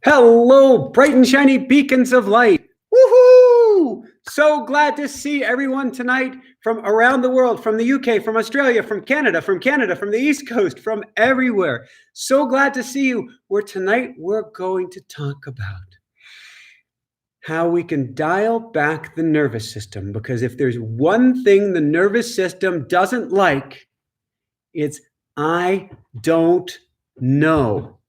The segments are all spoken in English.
Hello, bright and shiny beacons of light. Woohoo! So glad to see everyone tonight from around the world, from the UK, from Australia, from Canada, from the East Coast, from everywhere. So glad to see you. Where tonight we're going to talk about how we can dial back the nervous system, because if there's one thing the nervous system doesn't like, it's I don't know.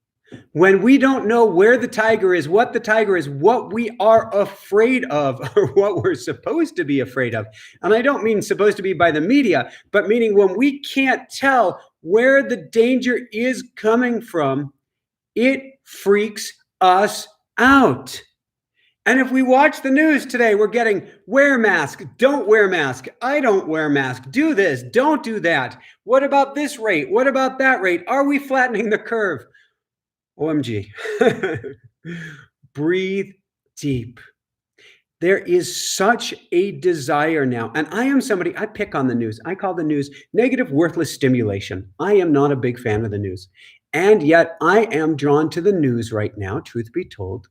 When we don't know where the tiger is, what we are afraid of, or what we're supposed to be afraid of. And I don't mean supposed to be by the media, but meaning when we can't tell where the danger is coming from, it freaks us out. And if we watch the news today, we're getting wear mask, don't wear mask, I don't wear mask, do this, don't do that. What about this rate? What about that rate? Are we flattening the curve? OMG. Breathe deep. There is such a desire now. And I am somebody, I pick on the news. I call the news negative, worthless stimulation. I am not a big fan of the news. And yet I am drawn to the news right now, truth be told,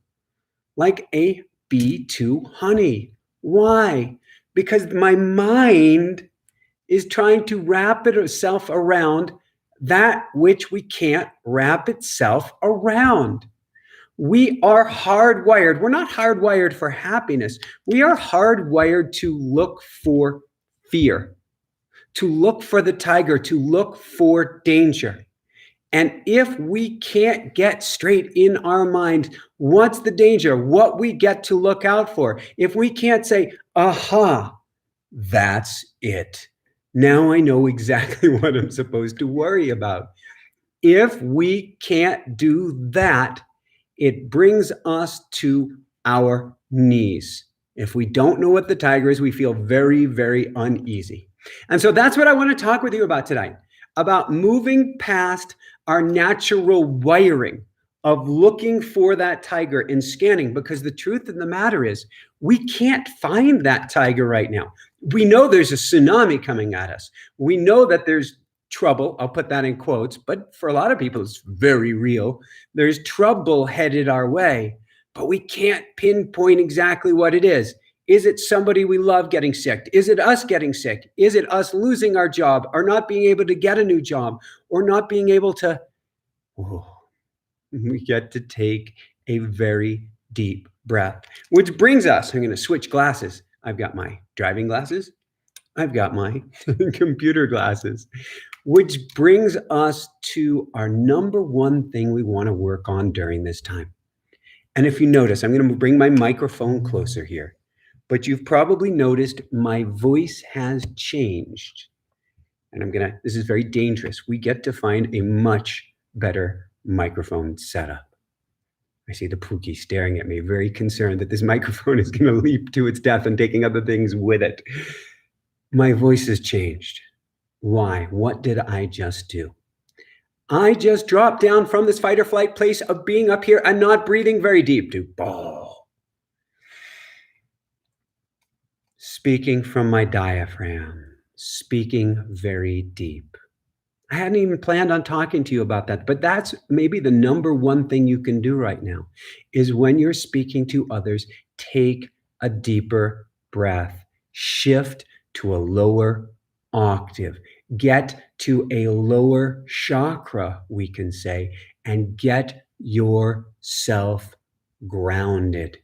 like a bee to honey. Why? Because my mind is trying to wrap itself around that which we can't wrap itself around. We are hardwired. We're not hardwired for happiness. We are hardwired to look for fear, to look for the tiger, to look for danger. And if we can't get straight in our mind, what's the danger, what we get to look out for, if we can't say, aha, that's it. Now I know exactly what I'm supposed to worry about. If we can't do that, it brings us to our knees. If we don't know what the tiger is, we feel very, very uneasy. And so that's what I want to talk with you about tonight, about moving past our natural wiring of looking for that tiger and scanning, because the truth of the matter is we can't find that tiger right now. We know there's a tsunami coming at us. We know that there's trouble, I'll put that in quotes, but for a lot of people, it's very real. There's trouble headed our way, but we can't pinpoint exactly what it is. Is it somebody we love getting sick? Is it us getting sick? Is it us losing our job or not being able to get a new job or not being able to? Oh, we get to take a very deep breath, which brings us, I'm going to switch glasses. I've got my driving glasses. I've got my computer glasses, which brings us to our number one thing we want to work on during this time. And if you notice, I'm going to bring my microphone closer here, but you've probably noticed my voice has changed. And this is very dangerous. We get to find a much better microphone setup. I see the Pookie staring at me, very concerned that this microphone is going to leap to its death and taking other things with it. My voice has changed. Why? What did I just do? I just dropped down from this fight or flight place of being up here and not breathing very deep to speaking from my diaphragm, speaking very deep. I hadn't even planned on talking to you about that, but that's maybe the number one thing you can do right now is when you're speaking to others, take a deeper breath, shift to a lower octave, get to a lower chakra, we can say, and get yourself grounded.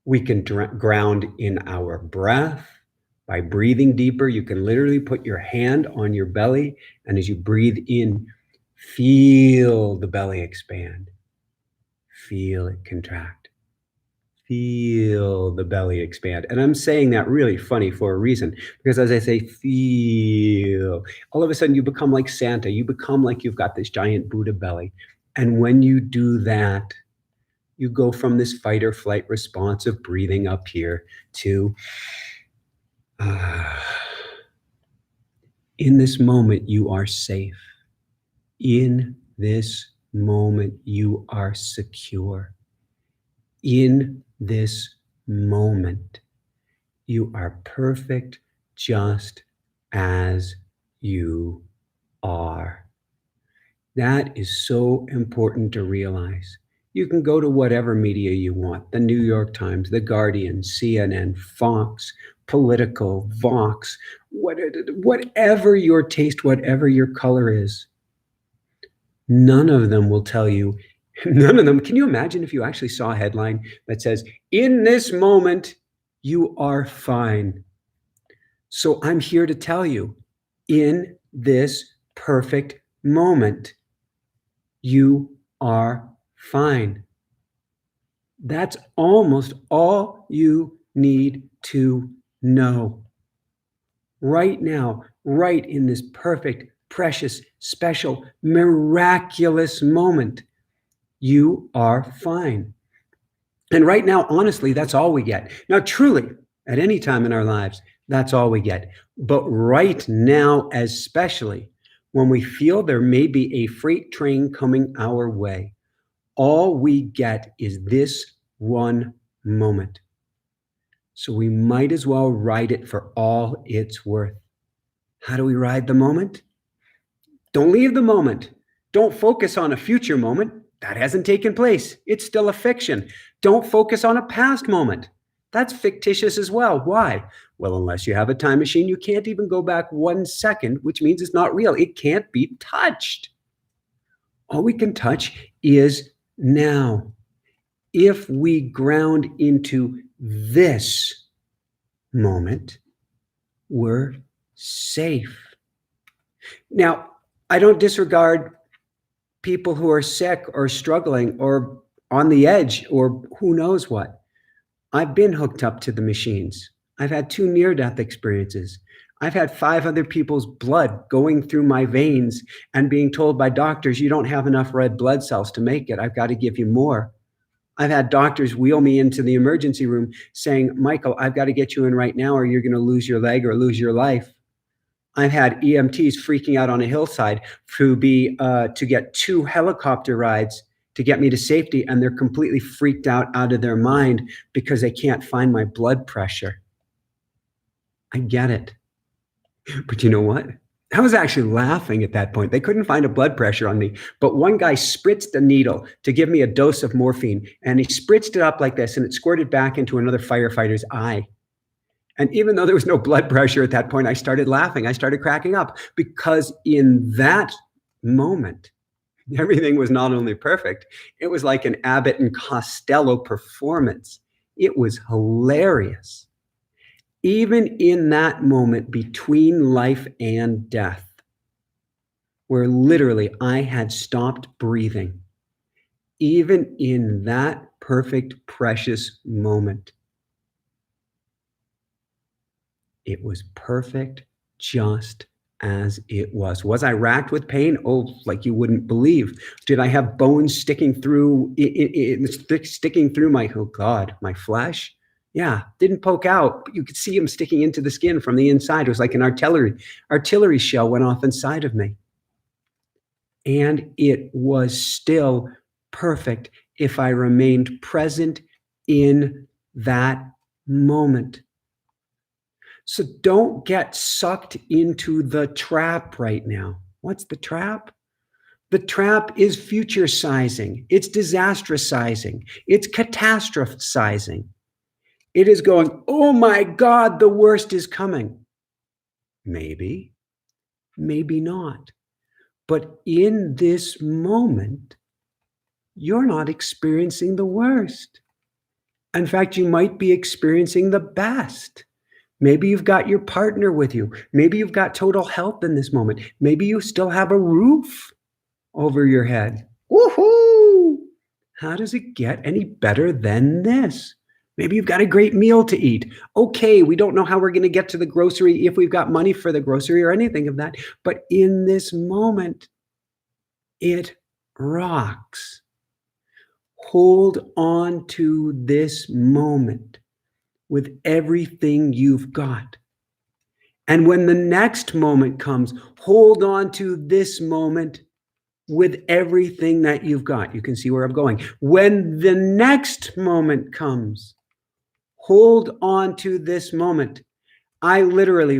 We can ground in our breath. By breathing deeper, you can literally put your hand on your belly, and as you breathe in, feel the belly expand. Feel it contract. Feel the belly expand. And I'm saying that really funny for a reason, because as I say, feel, all of a sudden you become like Santa. You become like you've got this giant Buddha belly. And when you do that, you go from this fight or flight response of breathing up here to in this moment, you are safe. In this moment, you are secure. In this moment, you are perfect just as you are. That is so important to realize. You can go to whatever media you want, the New York Times, the Guardian, CNN, Fox, Political, Vox, whatever your taste, whatever your color is. None of them will tell you, none of them. Can you imagine if you actually saw a headline that says, in this moment, you are fine? So I'm here to tell you, in this perfect moment, you are fine. That's almost all you need to know. Right now, right in this perfect, precious, special, miraculous moment, you are fine. And right now, honestly, that's all we get. Now, truly, at any time in our lives, that's all we get. But right now, especially when we feel there may be a freight train coming our way, all we get is this one moment. So we might as well ride it for all it's worth. How do we ride the moment? Don't leave the moment. Don't focus on a future moment. That hasn't taken place. It's still a fiction. Don't focus on a past moment. That's fictitious as well. Why? Well, unless you have a time machine, you can't even go back 1 second, which means it's not real. It can't be touched. All we can touch is now. If we ground into this moment, we're safe. Now, I don't disregard people who are sick or struggling or on the edge or who knows what. I've been hooked up to the machines. I've had 2 near-death experiences. I've had 5 other people's blood going through my veins and being told by doctors, you don't have enough red blood cells to make it. I've got to give you more. I've had doctors wheel me into the emergency room saying, Michael, I've got to get you in right now or you're going to lose your leg or lose your life. I've had EMTs freaking out on a hillside to get 2 helicopter rides to get me to safety, and they're completely freaked out of their mind because they can't find my blood pressure. I get it. But you know what? I was actually laughing at that point. They couldn't find a blood pressure on me, but one guy spritzed a needle to give me a dose of morphine, and he spritzed it up like this, and it squirted back into another firefighter's eye. And even though there was no blood pressure at that point, I started laughing. I started cracking up because in that moment, everything was not only perfect, it was like an Abbott and Costello performance. It was hilarious. Even in that moment between life and death, where literally I had stopped breathing, even in that perfect, precious moment, it was perfect just as it was. Was I racked with pain? Oh, like you wouldn't believe. Did I have bones sticking through my, oh God, my flesh? Yeah, didn't poke out, but you could see them sticking into the skin from the inside. It was like an artillery shell went off inside of me. And it was still perfect if I remained present in that moment. So don't get sucked into the trap right now. What's the trap? The trap is future sizing. It's disastrous sizing. It's catastrophizing. It is going, oh my God, the worst is coming. Maybe, maybe not. But in this moment, you're not experiencing the worst. In fact, you might be experiencing the best. Maybe you've got your partner with you. Maybe you've got total health in this moment. Maybe you still have a roof over your head. Woohoo! How does it get any better than this? Maybe you've got a great meal to eat. Okay, we don't know how we're going to get to the grocery, if we've got money for the grocery or anything of that. But in this moment, it rocks. Hold on to this moment with everything you've got. And when the next moment comes, hold on to this moment with everything that you've got. You can see where I'm going. When the next moment comes, hold on to this moment. I literally,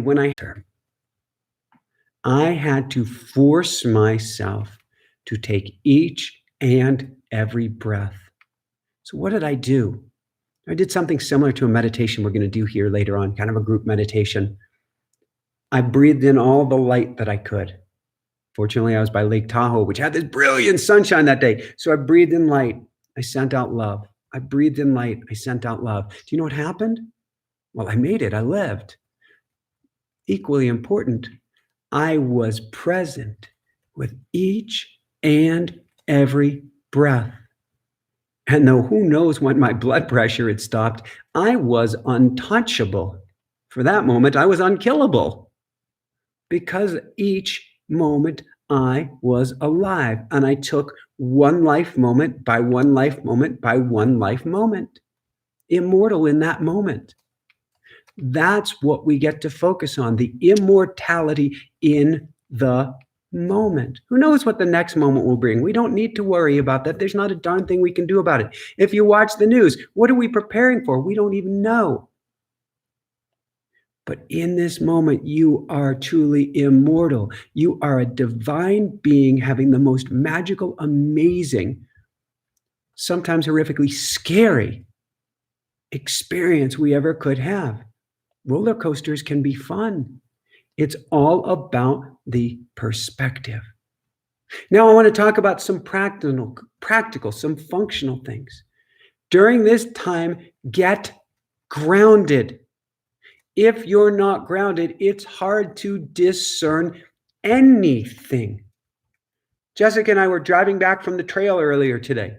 I had to force myself to take each and every breath. So what did I do? I did something similar to a meditation we're going to do here later on, kind of a group meditation. I breathed in all the light that I could. Fortunately, I was by Lake Tahoe, which had this brilliant sunshine that day. So I breathed in light. I sent out love. I breathed in light. I sent out love. Do you know what happened? Well, I made it. I lived. Equally important, I was present with each and every breath. And though who knows when my blood pressure had stopped, I was untouchable. For that moment, I was unkillable. Because each moment I was alive, and I took one life moment by one life moment by one life moment. Immortal in that moment. That's what we get to focus on, the immortality in the moment. Who knows what the next moment will bring? We don't need to worry about that. There's not a darn thing we can do about it. If you watch the news, what are we preparing for? We don't even know. But in this moment, you are truly immortal. You are a divine being having the most magical, amazing, sometimes horrifically scary experience we ever could have. Roller coasters can be fun. It's all about the perspective. Now I want to talk about some practical, some functional things. During this time, get grounded. If you're not grounded, it's hard to discern anything. Jessica and I were driving back from the trail earlier today.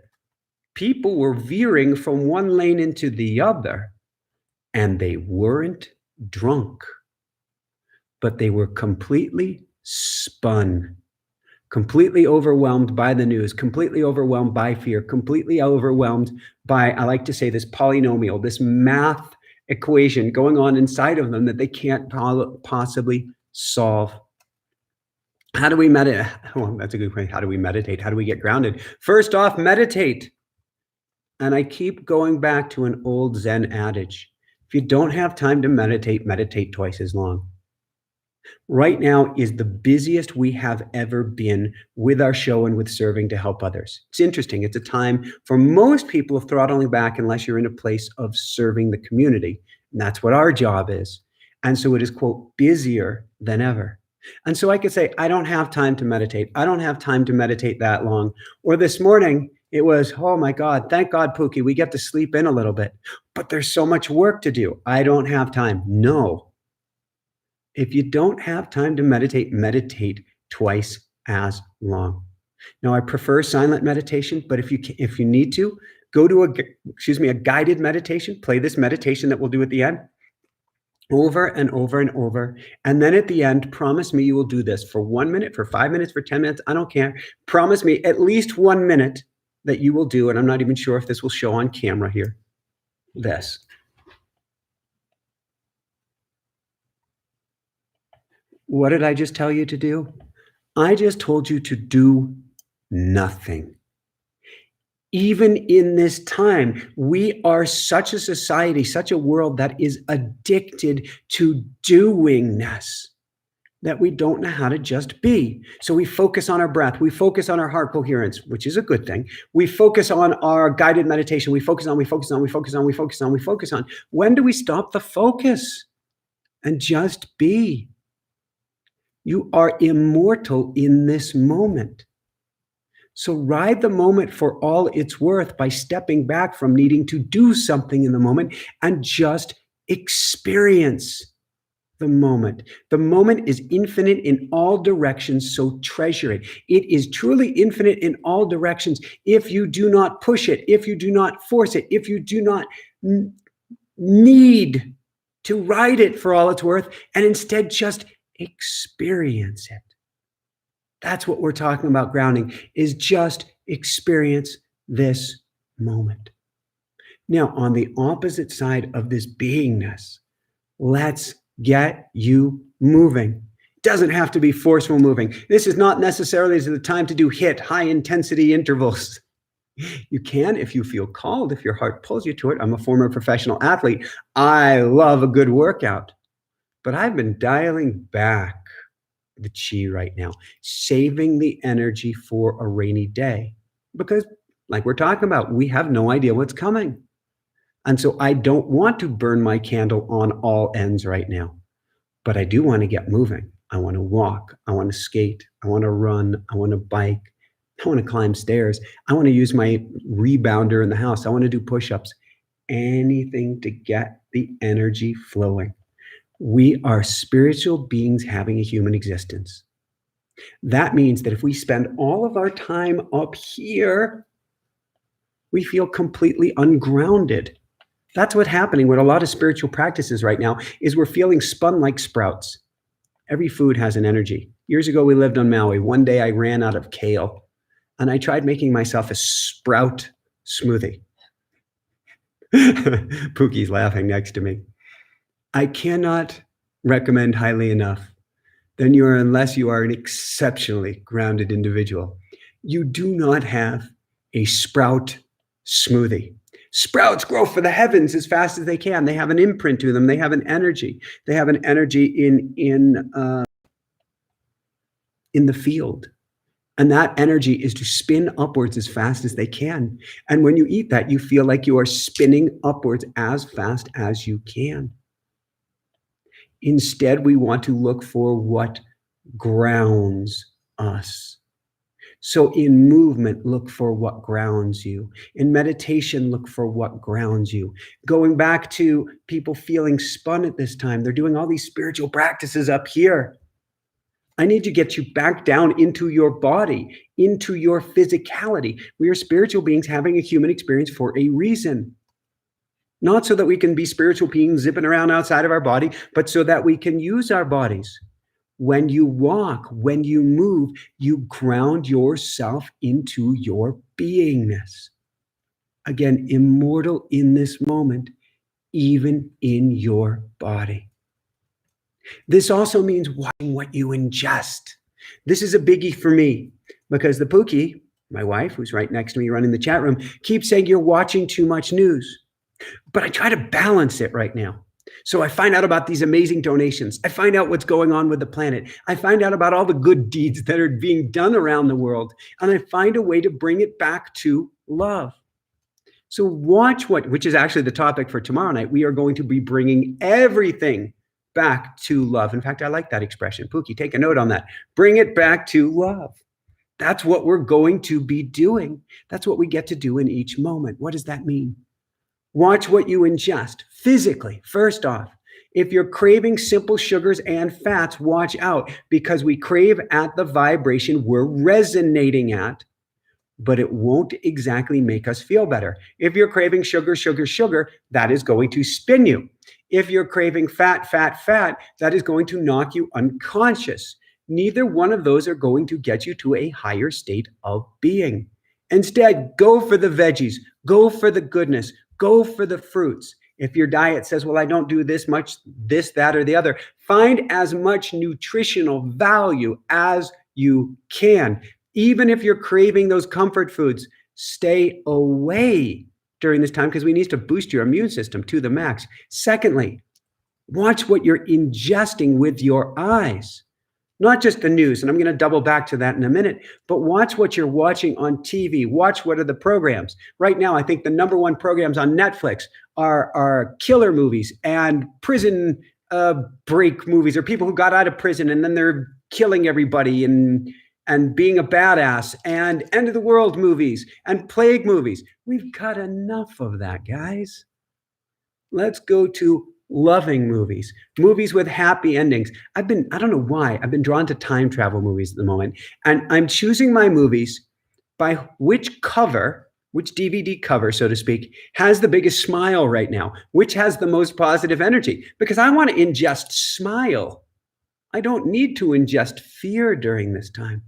People were veering from one lane into the other, and they weren't drunk, but they were completely spun, completely overwhelmed by the news, completely overwhelmed by fear, completely overwhelmed by, I like to say, this polynomial, this math equation going on inside of them that they can't possibly solve. How do we meditate? Well, that's a good point. How do we meditate? How do we get grounded? First off, meditate. And I keep going back to an old Zen adage. If you don't have time to meditate, meditate twice as long. Right now is the busiest we have ever been with our show and with serving to help others. It's interesting. It's a time for most people of throttling back unless you're in a place of serving the community. And that's what our job is. And so it is, quote, busier than ever. And so I could say, I don't have time to meditate. I don't have time to meditate that long. Or this morning, it was, oh my God, thank God, Pookie, we get to sleep in a little bit. But there's so much work to do. I don't have time. No. If you don't have time to meditate, meditate twice as long. Now, I prefer silent meditation, but if you need to, go to a guided meditation. Play this meditation that we'll do at the end over and over and over. And then at the end, promise me you will do this for 1 minute, for 5 minutes, for 10 minutes. I don't care. Promise me at least 1 minute that you will do. And I'm not even sure if this will show on camera here. This. What did I just tell you to do? I just told you to do nothing. Even in this time, we are such a society, such a world that is addicted to doingness that we don't know how to just be. So we focus on our breath. We focus on our heart coherence, which is a good thing. We focus on our guided meditation. We focus on. When do we stop the focus and just be? You are immortal in this moment. So ride the moment for all it's worth by stepping back from needing to do something in the moment and just experience the moment. The moment is infinite in all directions, so treasure it. It is truly infinite in all directions if you do not push it, if you do not force it, if you do not need to ride it for all it's worth, and instead just experience it. That's what we're talking about grounding, is just experience this moment. Now, on the opposite side of this beingness, let's get you moving. It doesn't have to be forceful moving. This is not necessarily the time to do HIIT, high intensity intervals. You can if you feel called, if your heart pulls you to it. I'm a former professional athlete. I love a good workout. But I've been dialing back the chi right now, saving the energy for a rainy day. Because, like we're talking about, we have no idea what's coming. And so I don't want to burn my candle on all ends right now, but I do want to get moving. I want to walk. I want to skate. I want to run. I want to bike. I want to climb stairs. I want to use my rebounder in the house. I want to do push-ups. Anything to get the energy flowing. We are spiritual beings having a human existence. That means that if we spend all of our time up here, we feel completely ungrounded. That's what's happening with a lot of spiritual practices right now, is we're feeling spun like sprouts. Every food has an energy. Years ago, we lived on Maui. One day I ran out of kale, and I tried making myself a sprout smoothie. Pookie's laughing next to me. I cannot recommend highly enough that unless you are an exceptionally grounded individual, you do not have a sprout smoothie. Sprouts grow for the heavens as fast as they can. They have an imprint to them. They have an energy. They have an energy in the field. And that energy is to spin upwards as fast as they can. And when you eat that, you feel like you are spinning upwards as fast as you can. Instead, we want to look for what grounds us. So in movement, look for what grounds you. In meditation, look for what grounds you. Going back to people feeling spun at this time, they're doing all these spiritual practices up here. I need to get you back down into your body, into your physicality. We are spiritual beings having a human experience for a reason. Not so that we can be spiritual beings zipping around outside of our body, but so that we can use our bodies. When you walk, when you move, you ground yourself into your beingness. Again, immortal in this moment, even in your body. This also means watching what you ingest. This is a biggie for me because the Pookie, my wife, who's right next to me running the chat room, keeps saying you're watching too much news. But I try to balance it right now. So I find out about these amazing donations. I find out what's going on with the planet. I find out about all the good deeds that are being done around the world. And I find a way to bring it back to love. So watch which is actually the topic for tomorrow night. We are going to be bringing everything back to love. In fact, I like that expression. Pookie, take a note on that. Bring it back to love. That's what we're going to be doing. That's what we get to do in each moment. What does that mean? Watch what you ingest physically. First off, if you're craving simple sugars and fats, watch out because we crave at the vibration we're resonating at, but it won't exactly make us feel better. If you're craving sugar, that is going to spin you. If you're craving fat, that is going to knock you unconscious. Neither one of those are going to get you to a higher state of being. Instead, go for the veggies, go for the goodness, go for the fruits. If your diet says, well, I don't do this much, this, that, or the other, find as much nutritional value as you can. Even if you're craving those comfort foods, stay away during this time because we need to boost your immune system to the max. Secondly, watch what you're ingesting with your eyes. Not just the news, and I'm going to double back to that in a minute, but watch what you're watching on TV. Watch what are the programs. Right now, I think the number one programs on Netflix are killer movies and prison break movies, or people who got out of prison and then they're killing everybody and being a badass, and end of the world movies and plague movies. We've got enough of that, guys. Let's go to loving movies with happy endings. I don't know why, I've been drawn to time travel movies at the moment. And I'm choosing my movies by which DVD cover, so to speak, has the biggest smile right now, which has the most positive energy, because I want to ingest smile. I don't need to ingest fear during this time.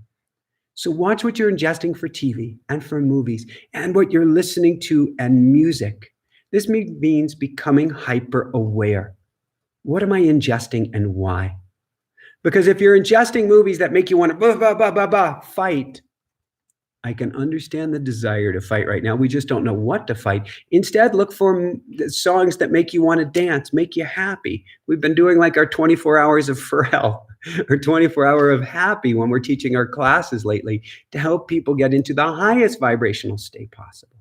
So watch what you're ingesting for TV and for movies and what you're listening to and music. This means becoming hyper aware. What am I ingesting and why? Because if you're ingesting movies that make you want to fight, I can understand the desire to fight right now. We just don't know what to fight. Instead, look for songs that make you want to dance, make you happy. We've been doing like our 24 hours of Pharrell or 24-hour of happy when we're teaching our classes lately to help people get into the highest vibrational state possible.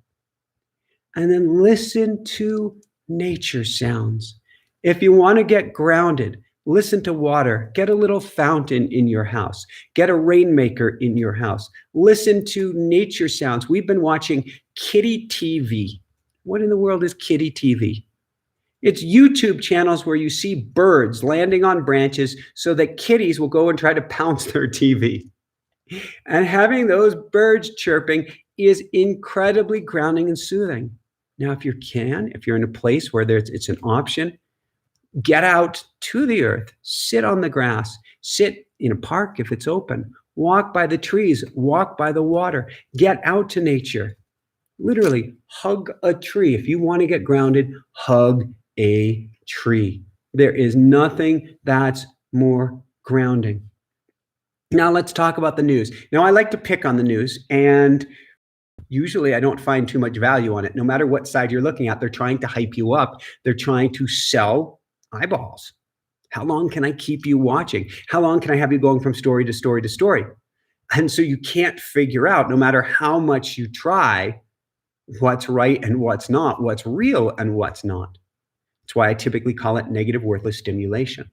And then listen to nature sounds. If you want to get grounded, listen to water. Get a little fountain in your house. Get a rainmaker in your house. Listen to nature sounds. We've been watching kitty TV. What in the world is kitty TV? It's YouTube channels where you see birds landing on branches so that kitties will go and try to pounce their TV. And having those birds chirping is incredibly grounding and soothing. Now, if you're in a place where it's an option, get out to the earth, sit on the grass, sit in a park if it's open, walk by the trees, walk by the water, get out to nature. Literally, hug a tree. If you want to get grounded, hug a tree. There is nothing that's more grounding. Now let's talk about the news. Now I like to pick on the news, and usually I don't find too much value on it. No matter what side you're looking at, they're trying to hype you up. They're trying to sell eyeballs. How long can I keep you watching? How long can I have you going from story to story to story? And so you can't figure out, no matter how much you try, what's right and what's not, what's real and what's not. That's why I typically call it negative, worthless stimulation.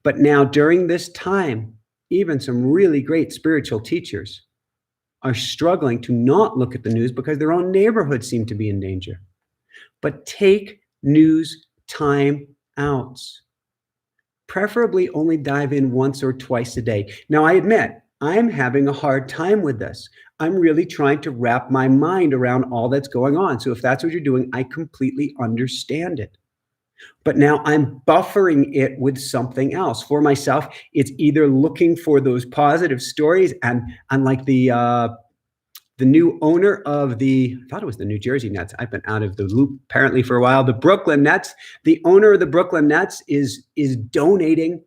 But now during this time, even some really great spiritual teachers are struggling to not look at the news because their own neighborhoods seem to be in danger. But take news time outs. Preferably only dive in once or twice a day. Now, I admit, I'm having a hard time with this. I'm really trying to wrap my mind around all that's going on. So if that's what you're doing, I completely understand it. But now I'm buffering it with something else. For myself, it's either looking for those positive stories, and unlike the new owner of I thought it was the New Jersey Nets. I've been out of the loop apparently for a while. The Brooklyn Nets, the owner of the Brooklyn Nets is donating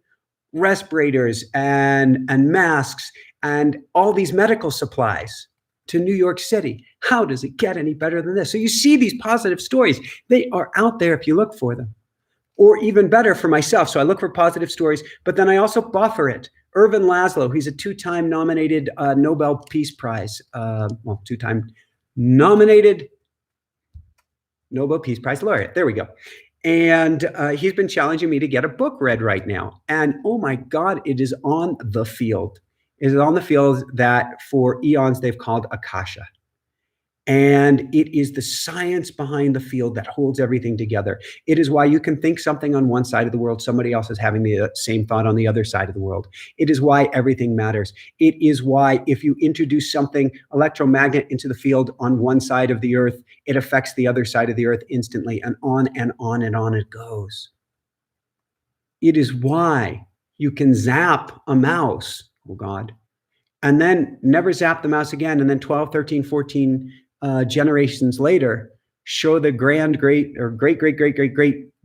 respirators and masks and all these medical supplies to New York City. How does it get any better than this? So you see these positive stories. They are out there if you look for them. Or even better for myself. So I look for positive stories, but then I also buffer it. Irvin Laszlo, he's a two-time nominated Nobel Peace Prize, two-time nominated Nobel Peace Prize laureate. There we go. And he's been challenging me to get a book read right now. And oh my God, it is on the field. It is on the field that for eons they've called Akasha. And it is the science behind the field that holds everything together. It is why you can think something on one side of the world, somebody else is having the same thought on the other side of the world. It is why everything matters. It is why if you introduce something electromagnet into the field on one side of the earth, it affects the other side of the earth instantly, and on and on and on it goes. It is why you can zap a mouse, oh God, and then never zap the mouse again, and then 12, 13, 14 generations later, show the great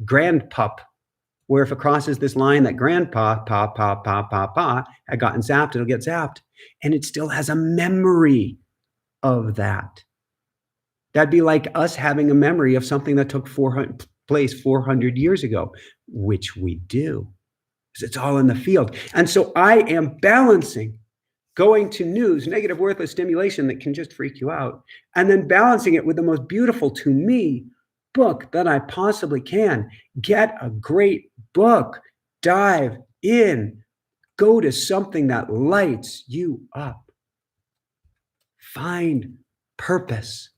grand pup, where if it crosses this line that grandpa, had gotten zapped, it'll get zapped. And it still has a memory of that. That'd be like us having a memory of something that took place 400 years ago, which we do, because it's all in the field. And so I am balancing going to news, negative, worthless stimulation that can just freak you out, and then balancing it with the most beautiful, to me, book that I possibly can. Get a great book. Dive in. Go to something that lights you up. Find purpose.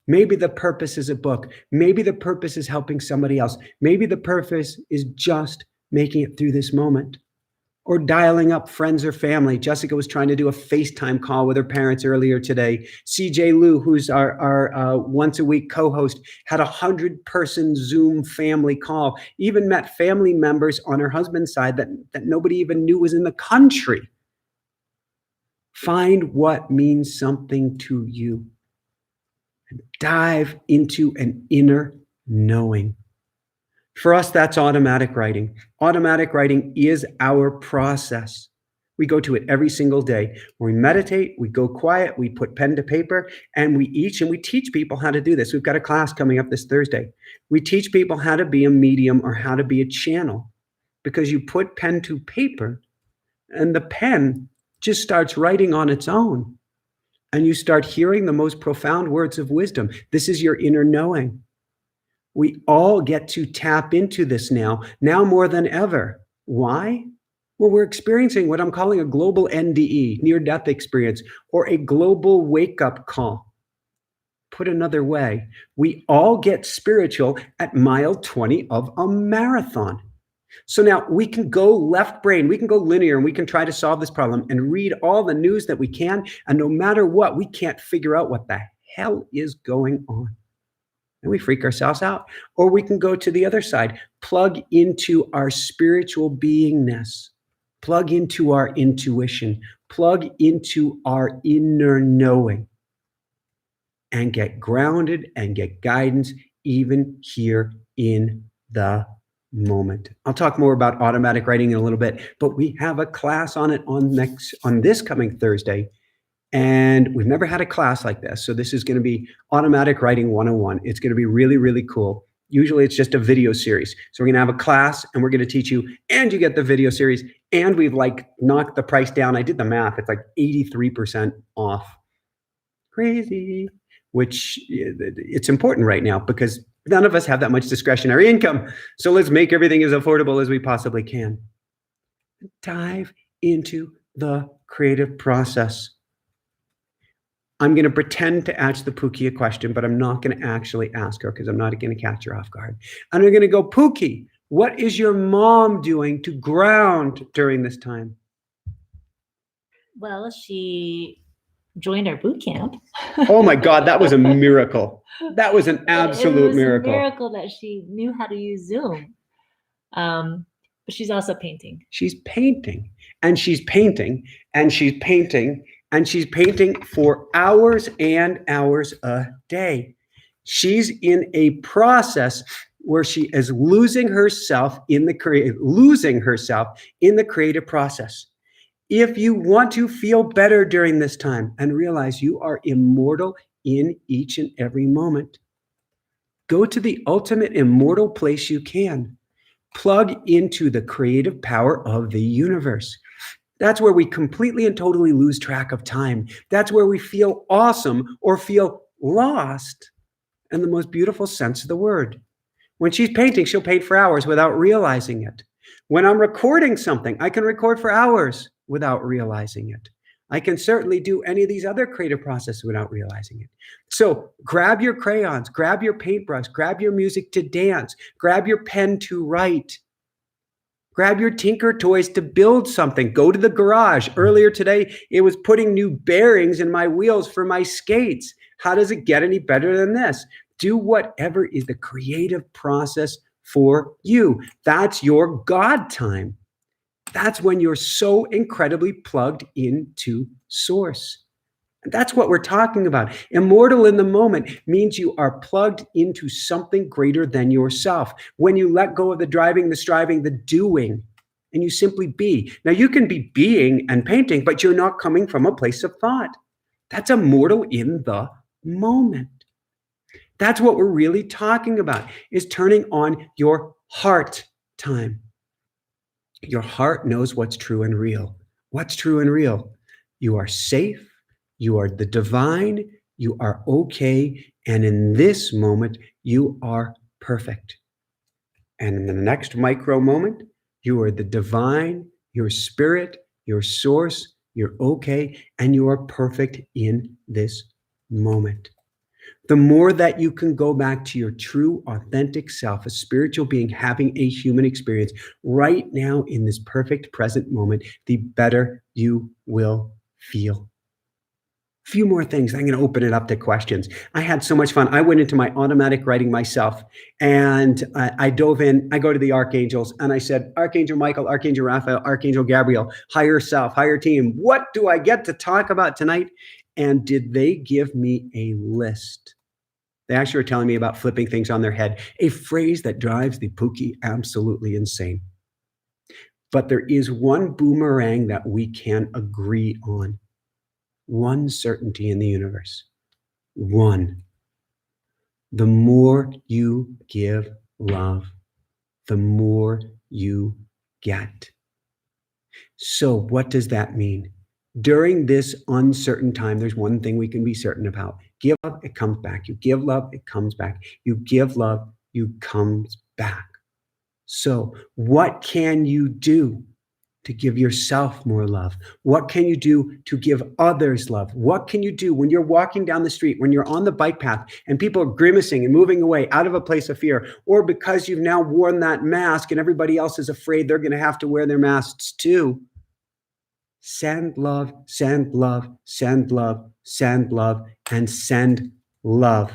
Maybe the purpose is a book. Maybe the purpose is helping somebody else. Maybe the purpose is just making it through this moment. Or dialing up friends or family. Jessica was trying to do a FaceTime call with her parents earlier today. CJ Liu, who's our once a week co-host, had a 100-person Zoom family call. Even met family members on her husband's side that nobody even knew was in the country. Find what means something to you. And dive into an inner knowing. For us, that's automatic writing. Automatic writing is our process We go to it every single day. We meditate, we go quiet, we put pen to paper, and we teach people how to do this. We've got a class coming up this Thursday. We teach people how to be a medium or how to be a channel, because you put pen to paper and the pen just starts writing on its own. And you start hearing the most profound words of wisdom. This is your inner knowing. We all get to tap into this now more than ever. Why? Well, we're experiencing what I'm calling a global NDE, near-death experience, or a global wake-up call. Put another way, we all get spiritual at mile 20 of a marathon. So now we can go left brain, we can go linear, and we can try to solve this problem and read all the news that we can, and no matter what, we can't figure out what the hell is going on. And we freak ourselves out. Or we can go to the other side, plug into our spiritual beingness, plug into our intuition, plug into our inner knowing, and get grounded and get guidance even here in the moment. I'll talk more about automatic writing in a little bit, but we have a class on it on this coming Thursday. And we've never had a class like this. So this is going to be Automatic Writing 101. It's going to be really, really cool. Usually it's just a video series. So we're going to have a class and we're going to teach you, and you get the video series, and we've knocked the price down. I did the math. It's 83% off. Crazy. Which it's important right now because none of us have that much discretionary income. So let's make everything as affordable as we possibly can. Dive into the creative process. I'm going to pretend to ask the Pookie a question, but I'm not going to actually ask her because I'm not going to catch her off guard. And I'm going to go, Pookie, what is your mom doing to ground during this time? Well, she joined our boot camp. Oh my God, that was a miracle. That was an absolute miracle. It was a miracle that she knew how to use Zoom. But she's also painting. She's painting, and she's painting, and she's painting, and she's painting for hours and hours a day. She's in a process where she is losing herself in the creative process. If you want to feel better during this time and realize you are immortal in each and every moment, go to the ultimate immortal place you can. Plug into the creative power of the universe. That's where we completely and totally lose track of time. That's where we feel awesome or feel lost in the most beautiful sense of the word. When she's painting, she'll paint for hours without realizing it. When I'm recording something, I can record for hours without realizing it. I can certainly do any of these other creative processes without realizing it. So grab your crayons, grab your paintbrush, grab your music to dance, grab your pen to write. Grab your Tinker toys to build something. Go to the garage. Earlier today, it was putting new bearings in my wheels for my skates. How does it get any better than this? Do whatever is the creative process for you. That's your God time. That's when you're so incredibly plugged into source. And that's what we're talking about. Immortal in the moment means you are plugged into something greater than yourself. When you let go of the driving, the striving, the doing, and you simply be. Now you can be being and painting, but you're not coming from a place of thought. That's immortal in the moment. That's what we're really talking about, is turning on your heart time. Your heart knows what's true and real. What's true and real? You are safe. You are the divine, you are okay, and in this moment, you are perfect. And in the next micro moment, you are the divine, your spirit, your source, you're okay, and you are perfect in this moment. The more that you can go back to your true, authentic self, a spiritual being having a human experience right now in this perfect present moment, the better you will feel. Few more things. I'm going to open it up to questions. I had so much fun. I went into my automatic writing myself, and I dove in. I go to the Archangels, and I said, Archangel Michael, Archangel Raphael, Archangel Gabriel, higher self, higher team. What do I get to talk about tonight? And did they give me a list? They actually were telling me about flipping things on their head, a phrase that drives the Pookie absolutely insane. But there is one boomerang that we can agree on. One certainty in the universe. One. The more you give love, the more you get. So what does that mean? During this uncertain time, there's one thing we can be certain about. Give love, it comes back. You give love, it comes back. You give love, you comes back. So what can you do to give yourself more love? What can you do to give others love? What can you do when you're walking down the street, when you're on the bike path and people are grimacing and moving away out of a place of fear, or because you've now worn that mask and everybody else is afraid they're going to have to wear their masks too? Send love, send love, send love, send love, and send love.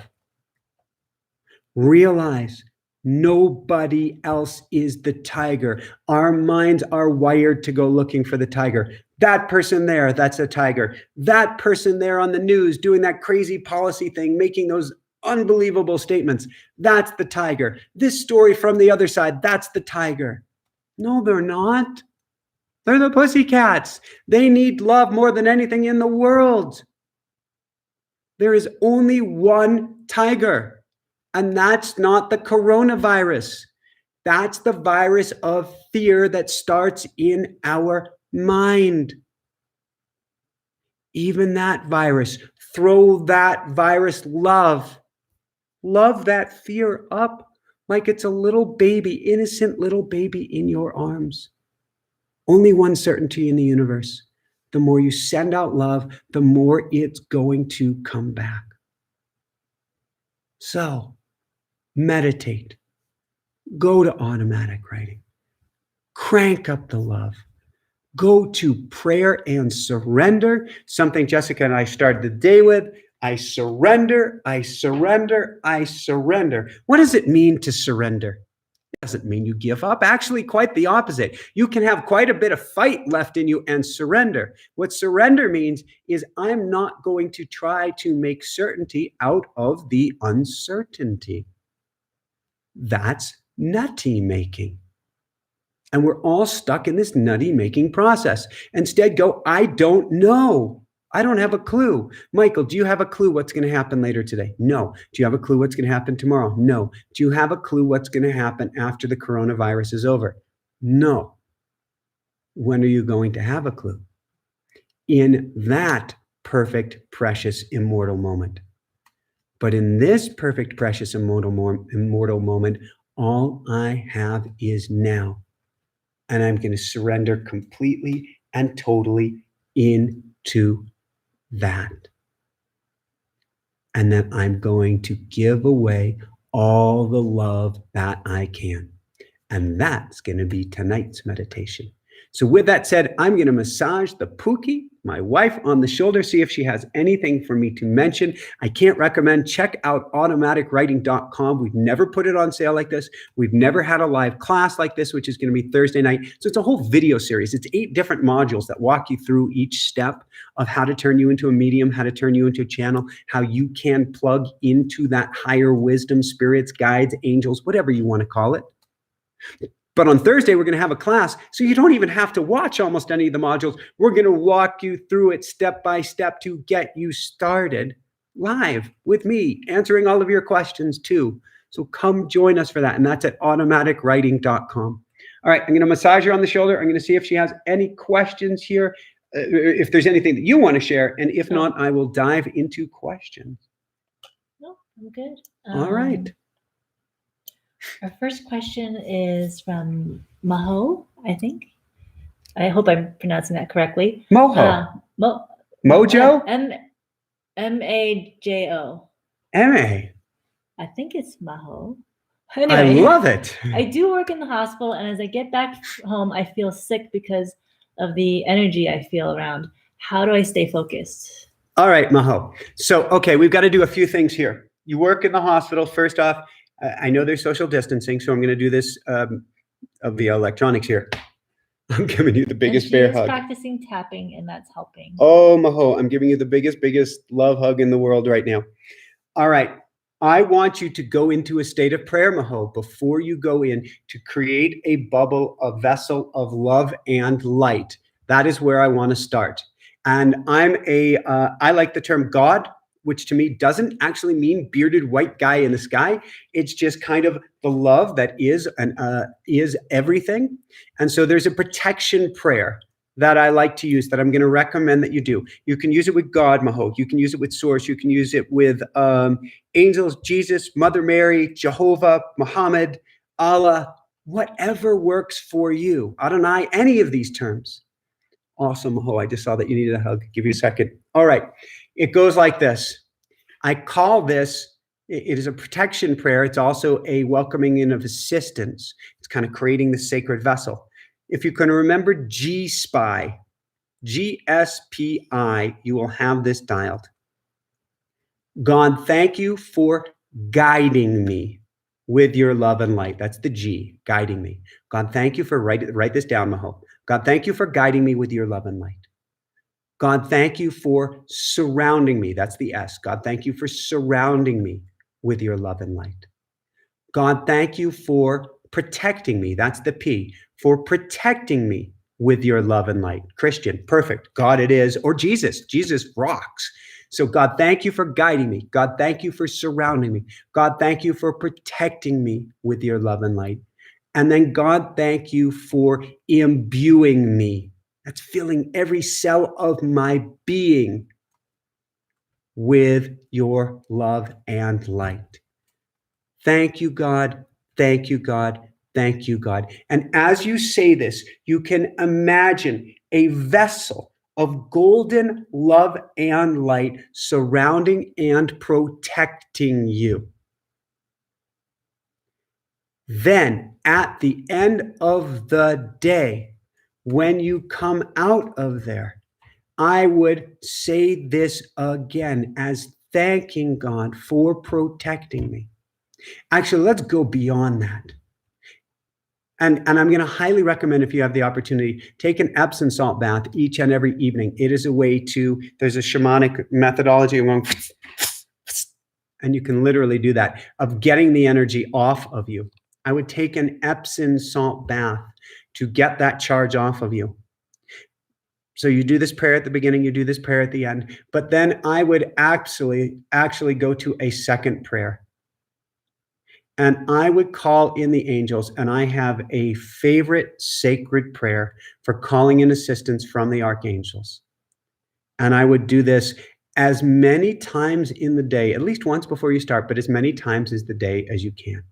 Realize nobody else is the tiger. Our minds are wired to go looking for the tiger. That person there, that's a tiger. That person there on the news doing that crazy policy thing, making those unbelievable statements, that's the tiger. This story from the other side, that's the tiger. No, they're not. They're the pussycats. They need love more than anything in the world. There is only one tiger, and that's not the coronavirus. That's the virus of fear that starts in our mind. Even that virus, throw that virus love. Love that fear up like it's a little baby, innocent little baby in your arms. Only one certainty in the universe. The more you send out love, the more it's going to come back. So, meditate. Go to automatic writing. Crank up the love. Go to prayer and surrender. Something Jessica and I started the day with. I surrender, I surrender, I surrender. What does it mean to surrender? Doesn't mean you give up. Actually, quite the opposite. You can have quite a bit of fight left in you and surrender. What surrender means is I'm not going to try to make certainty out of the uncertainty. That's nutty making. And we're all stuck in this nutty making process. Instead, go, I don't know. I don't have a clue. Michael, do you have a clue what's going to happen later today? No. Do you have a clue what's going to happen tomorrow? No. Do you have a clue what's going to happen after the coronavirus is over? No. When are you going to have a clue? In that perfect, precious, immortal moment. But in this perfect, precious, immortal moment, all I have is now. And I'm going to surrender completely and totally into that. And then I'm going to give away all the love that I can. And that's going to be tonight's meditation. So with that said, I'm going to massage the Pookie, my wife, on the shoulder, see if she has anything for me to mention. I can't recommend, check out automaticwriting.com. We've never put it on sale like this. We've never had a live class like this, which is going to be Thursday night. So it's a whole video series. It's 8 different modules that walk you through each step of how to turn you into a medium, how to turn you into a channel, how you can plug into that higher wisdom, spirits, guides, angels, whatever you want to call it. But on Thursday, we're going to have a class, so you don't even have to watch almost any of the modules. We're going to walk you through it step by step to get you started live with me, answering all of your questions too. So come join us for that, and that's at automaticwriting.com. All right, I'm going to massage her on the shoulder. I'm going to see if she has any questions here, if there's anything that you want to share, and if not, I will dive into questions. No, I'm good. All right. Our first question is from Maho, I think. I hope I'm pronouncing that correctly. Mojo? M-A-J-O. M-A. I think it's Maho. Anyway, I love it. I do work in the hospital, and as I get back home, I feel sick because of the energy I feel around. How do I stay focused? All right, Maho. So, okay, we've got to do a few things here. You work in the hospital. First off, I know there's social distancing, so I'm going to do this via electronics here. I'm giving you the biggest bear hug. She's practicing tapping, and that's helping. Oh, Maho, I'm giving you the biggest love hug in the world right now. All right. I want you to go into a state of prayer, Maho, before you go in, to create a bubble, a vessel of love and light. That is where I want to start. And I like the term God, which to me doesn't actually mean bearded white guy in the sky. It's just kind of the love that is everything. And so there's a protection prayer that I like to use that I'm going to recommend that you do. You can use it with God, Maho. You can use it with Source. You can use it with angels, Jesus, Mother Mary, Jehovah, Muhammad, Allah, whatever works for you. Adonai, any of these terms. Awesome, Maho. I just saw that you needed a hug. Give you a second. All right. It goes like this. I call this, it is a protection prayer. It's also a welcoming in of assistance. It's kind of creating the sacred vessel. If you can remember G-SPI, GSPI, you will have this dialed. God, thank you for guiding me with your love and light. That's the G, guiding me. God, thank you for, write this down, Maho. God, thank you for guiding me with your love and light. God, thank you for surrounding me. That's the S. God, thank you for surrounding me with your love and light. God, thank you for protecting me. That's the P, for protecting me with your love and light. Christian, perfect. God it is, or Jesus. Jesus rocks. So God, thank you for guiding me. God, thank you for surrounding me. God, thank you for protecting me with your love and light. And then God, thank you for imbuing me. That's filling every cell of my being with your love and light. Thank you, God. Thank you, God. Thank you, God. And as you say this, you can imagine a vessel of golden love and light surrounding and protecting you. Then, at the end of the day, when you come out of there, I would say this again as thanking God for protecting me. Actually, let's go beyond that. And I'm going to highly recommend, if you have the opportunity, take an Epsom salt bath each and every evening. It is a way to, there's a shamanic methodology, and you can literally do that, of getting the energy off of you. I would take an Epsom salt bath to get that charge off of you. So you do this prayer at the beginning, you do this prayer at the end, but then I would actually go to a second prayer. And I would call in the angels, and I have a favorite sacred prayer for calling in assistance from the archangels. And I would do this as many times in the day, at least once before you start, but as many times as the day as you can.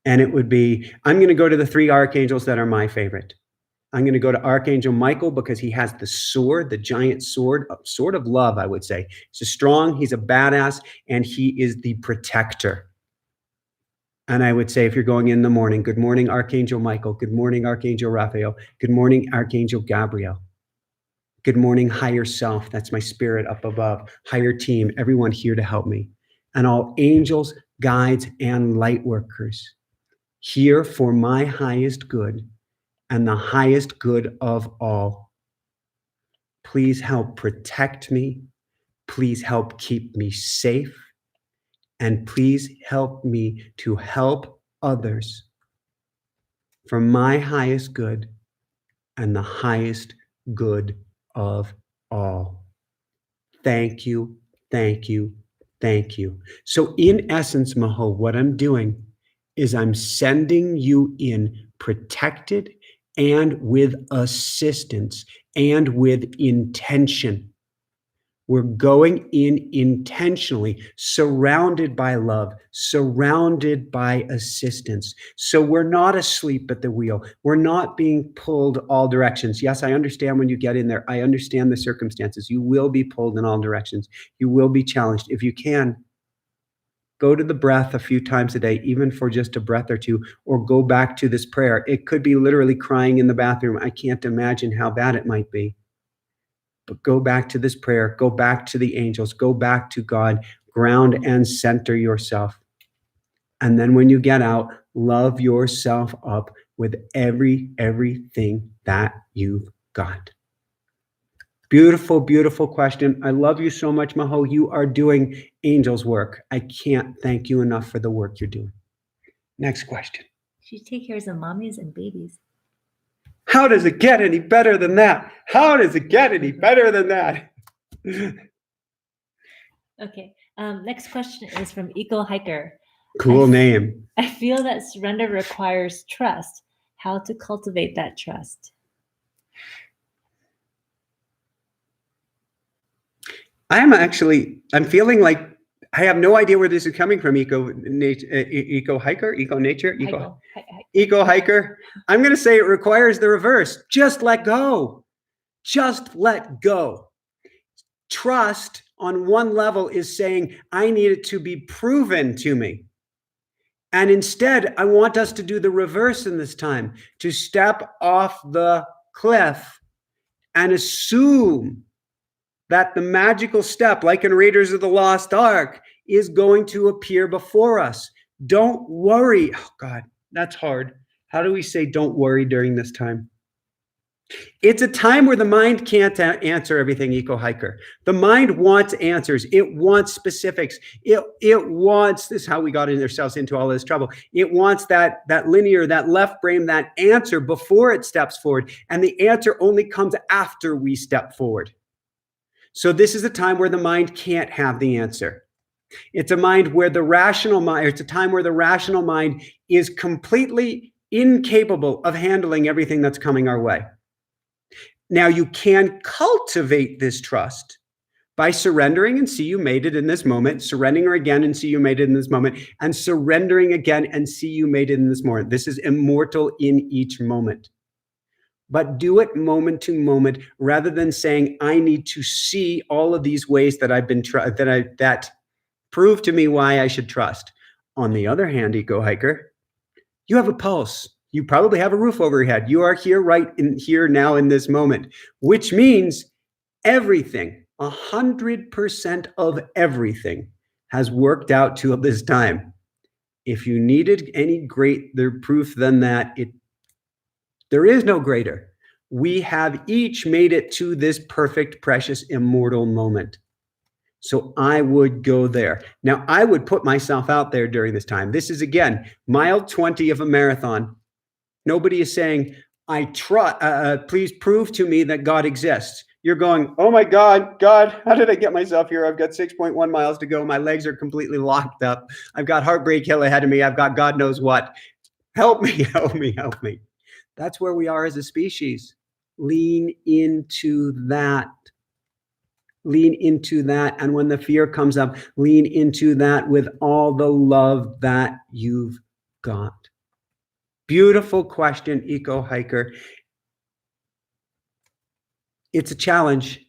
And it would be, I'm going to go to the 3 archangels that are my favorite. I'm going to go to Archangel Michael because he has the sword, the giant sword of love, I would say. He's strong, he's a badass, and he is the protector. And I would say, if you're going in the morning, good morning, Archangel Michael. Good morning, Archangel Raphael. Good morning, Archangel Gabriel. Good morning, higher self. That's my spirit up above. Higher team, everyone here to help me. And all angels, guides, and light workers here for my highest good and the highest good of all. Please help protect me. Please help keep me safe. And please help me to help others for my highest good and the highest good of all. Thank you, thank you, thank you. So in essence, Maho, what I'm doing is I'm sending you in protected and with assistance and with intention. We're going in intentionally, surrounded by love, surrounded by assistance. So we're not asleep at the wheel. We're not being pulled all directions. Yes, I understand when you get in there. I understand the circumstances. You will be pulled in all directions. You will be challenged. If you can, go to the breath a few times a day, even for just a breath or two, or go back to this prayer. It could be literally crying in the bathroom. I can't imagine how bad it might be. But go back to this prayer, go back to the angels, go back to God, ground and center yourself. And then when you get out, love yourself up with everything that you've got. Beautiful, beautiful question. I love you so much, Maho. You are doing angel's work. I can't thank you enough for the work you're doing. Next question. She takes care of mommies and babies. How does it get any better than that? How does it get any better than that? Okay. Next question is from Eco Hiker. Cool name. I feel that surrender requires trust. How to cultivate that trust? I'm feeling like I have no idea where this is coming from. Eco Hiker, Eco Nature, Eco Hiker. I'm going to say it requires the reverse. Just let go. Just let go. Trust on one level is saying, I need it to be proven to me. And instead, I want us to do the reverse in this time, to step off the cliff and assume that the magical step, like in Raiders of the Lost Ark, is going to appear before us. Don't worry. Oh God, that's hard. How do we say don't worry during this time? It's a time where the mind can't answer everything, Eco Hiker. The mind wants answers. It wants specifics. It wants, this is how we got ourselves into all this trouble. It wants that linear, that left brain, that answer before it steps forward. And the answer only comes after we step forward. So this is a time where the mind can't have the answer. It's a mind where the rational mind, it's a time where the rational mind is completely incapable of handling everything that's coming our way. Now you can cultivate this trust by surrendering and see you made it in this moment, surrendering again and see you made it in this moment, and surrendering again and see you made it in this moment. This is immortal in each moment. But do it moment to moment rather than saying, I need to see all of these ways that I've been that prove to me why I should trust. On the other hand, Eco Hiker, you have a pulse. You probably have a roof over your head. You are here right in here now in this moment, which means everything, 100% of everything has worked out to this time. If you needed any greater proof than that, there is no greater. We have each made it to this perfect, precious, immortal moment. So I would go there. Now, I would put myself out there during this time. This is, again, mile 20 of a marathon. Nobody is saying, please prove to me that God exists. You're going, oh my God, how did I get myself here? I've got 6.1 miles to go. My legs are completely locked up. I've got Heartbreak Hill ahead of me. I've got God knows what. Help me, help me, help me. That's where we are as a species. Lean into that. Lean into that. And when the fear comes up, lean into that with all the love that you've got. Beautiful question, Eco Hiker. It's a challenge.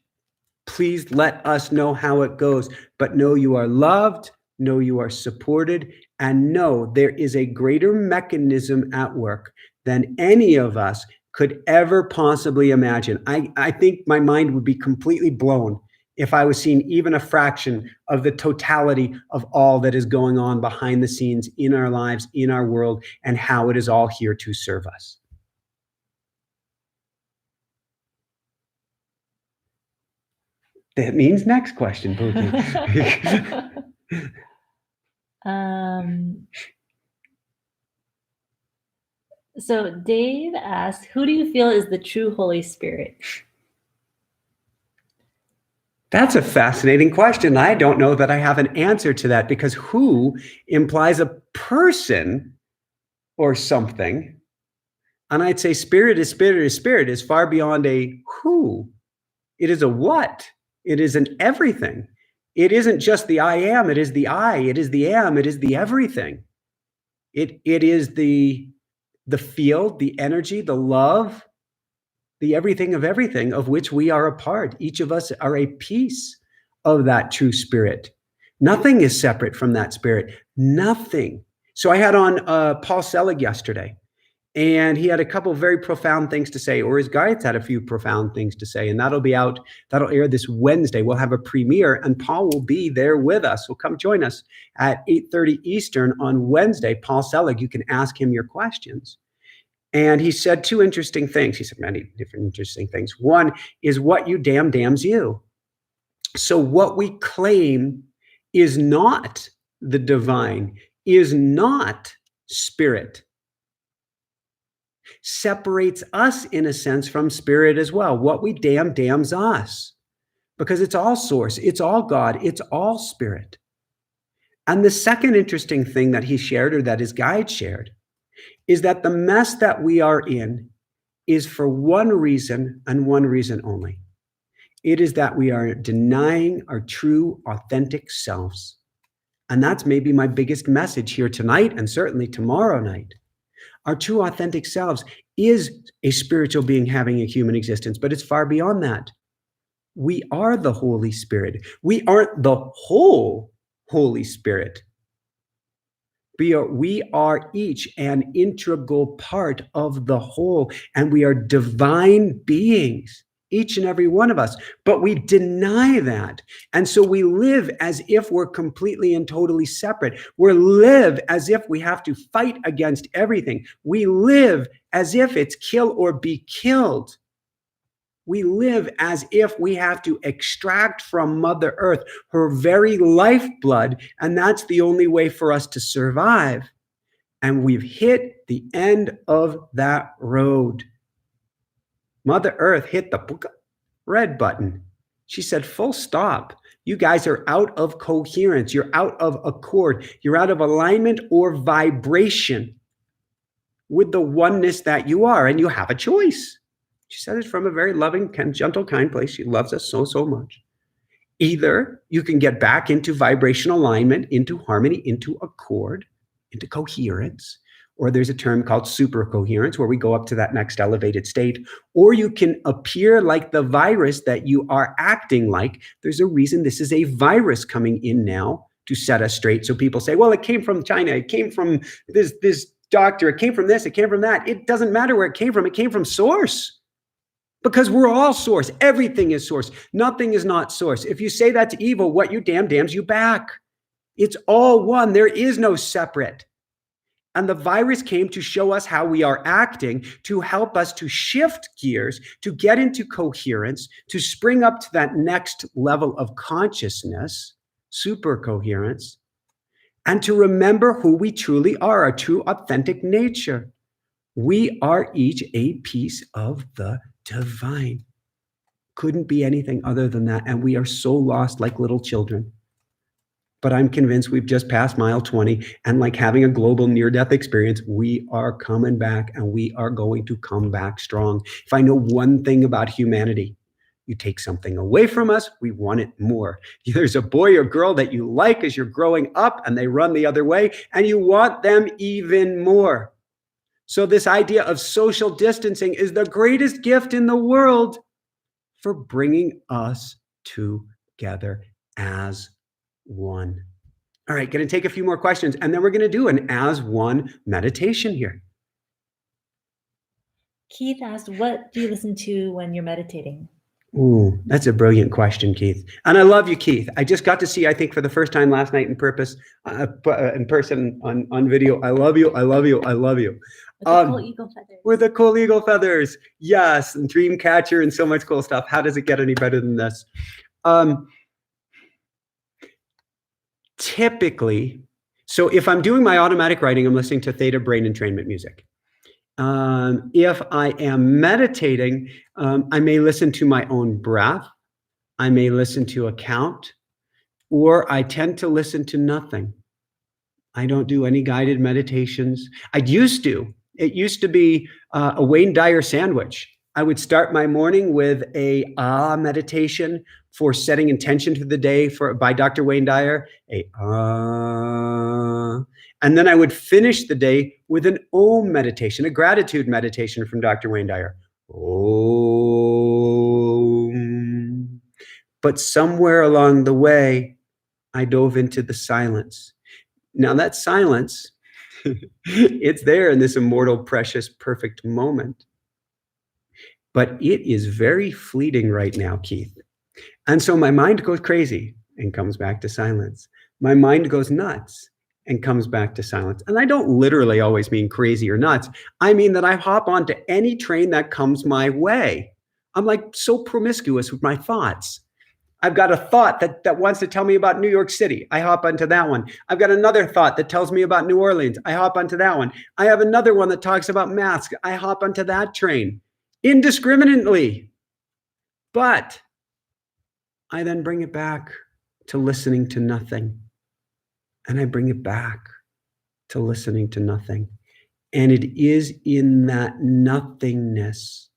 Please let us know how it goes. But know you are loved, know you are supported, and know there is a greater mechanism at work than any of us could ever possibly imagine. I think my mind would be completely blown if I was seeing even a fraction of the totality of all that is going on behind the scenes in our lives, in our world, and how it is all here to serve us. That means next question, Pookie. So Dave asks, who do you feel is the true Holy Spirit? That's a fascinating question. I don't know that I have an answer to that, because who implies a person or something. And I'd say spirit is spirit is spirit is far beyond a who. It is a what. It is an everything. It isn't just the I am. It is the I. It is the am. It is the everything. It is the field, the energy, the love, the everything of which we are a part. Each of us are a piece of that true spirit. Nothing is separate from that spirit. Nothing. So I had on Paul Selig yesterday, and he had a couple of very profound things to say, or his guides had a few profound things to say, and that'll air this Wednesday. We'll have a premiere, and Paul will be there with us. So come join us at 8:30 Eastern on Wednesday. Paul Selig, you can ask him your questions. And he said two interesting things. He said many different interesting things. One is what you damn damns you. So what we claim is not the divine, is not spirit, separates us in a sense from spirit as well. What we damn damns us, because it's all source, it's all God, it's all spirit. And the second interesting thing that he shared, or that his guide shared, is that the mess that we are in is for one reason and one reason only. It is that we are denying our true, authentic selves. And that's maybe my biggest message here tonight, and certainly tomorrow night. Our true, authentic selves is a spiritual being having a human existence, but it's far beyond that. We are the Holy Spirit. We aren't the whole Holy Spirit. We are each an integral part of the whole, and we are divine beings, each and every one of us, but we deny that. And so we live as if we're completely and totally separate. We live as if we have to fight against everything. We live as if it's kill or be killed. We live as if we have to extract from Mother Earth her very lifeblood, and that's the only way for us to survive. And we've hit the end of that road. Mother Earth hit the red button. She said, full stop. You guys are out of coherence. You're out of accord. You're out of alignment or vibration with the oneness that you are, and you have a choice. She said it from a very loving, gentle, kind place. She loves us so, so much. Either you can get back into vibrational alignment, into harmony, into accord, into coherence, or there's a term called super coherence where we go up to that next elevated state, or you can appear like the virus that you are acting like. There's a reason this is a virus coming in now to set us straight. So people say, well, it came from China. It came from this doctor. It came from this. It came from that. It doesn't matter where it came from. It came from source. Because we're all source. Everything is source. Nothing is not source. If you say that's evil, what you damns you back. It's all one. There is no separate. And the virus came to show us how we are acting, to help us to shift gears, to get into coherence, to spring up to that next level of consciousness, super coherence, and to remember who we truly are, our true authentic nature. We are each a piece of the divine. Couldn't be anything other than that. And we are so lost like little children. But I'm convinced we've just passed mile 20, and like having a global near-death experience, we are coming back, and we are going to come back strong. If I know one thing about humanity, you take something away from us, we want it more. There's a boy or girl that you like as you're growing up, and they run the other way, and you want them even more. So this idea of social distancing is the greatest gift in the world for bringing us together as one. All right, going to take a few more questions, and then we're going to do an as one meditation here. Keith asked, what do you listen to when you're meditating? Ooh, that's a brilliant question, Keith. And I love you, Keith. I just got to see, I think for the first time last night in person on video. I love you. I love you. I love you. With the cool eagle feathers. With the cool eagle feathers. Yes. And dream catcher and so much cool stuff. How does it get any better than this? Typically, so if I'm doing my automatic writing, I'm listening to theta brain entrainment music. If I am meditating, I may listen to my own breath. I may listen to a count, or I tend to listen to nothing. I don't do any guided meditations. It used to be a Wayne Dyer sandwich. I would start my morning with a meditation for setting intention for the day by Dr. Wayne Dyer, and then I would finish the day with an Om meditation, a gratitude meditation from Dr. Wayne Dyer. Om. But somewhere along the way, I dove into the silence. Now that silence, it's there in this immortal, precious, perfect moment. But it is very fleeting right now, Keith. And so my mind goes crazy and comes back to silence. My mind goes nuts and comes back to silence. And I don't literally always mean crazy or nuts. I mean that I hop onto any train that comes my way. I'm like so promiscuous with my thoughts. I've got a thought that wants to tell me about New York City. I hop onto that one. I've got another thought that tells me about New Orleans. I hop onto that one. I have another one that talks about masks. I hop onto that train indiscriminately. But I then bring it back to listening to nothing. And I bring it back to listening to nothing. And it is in that nothingness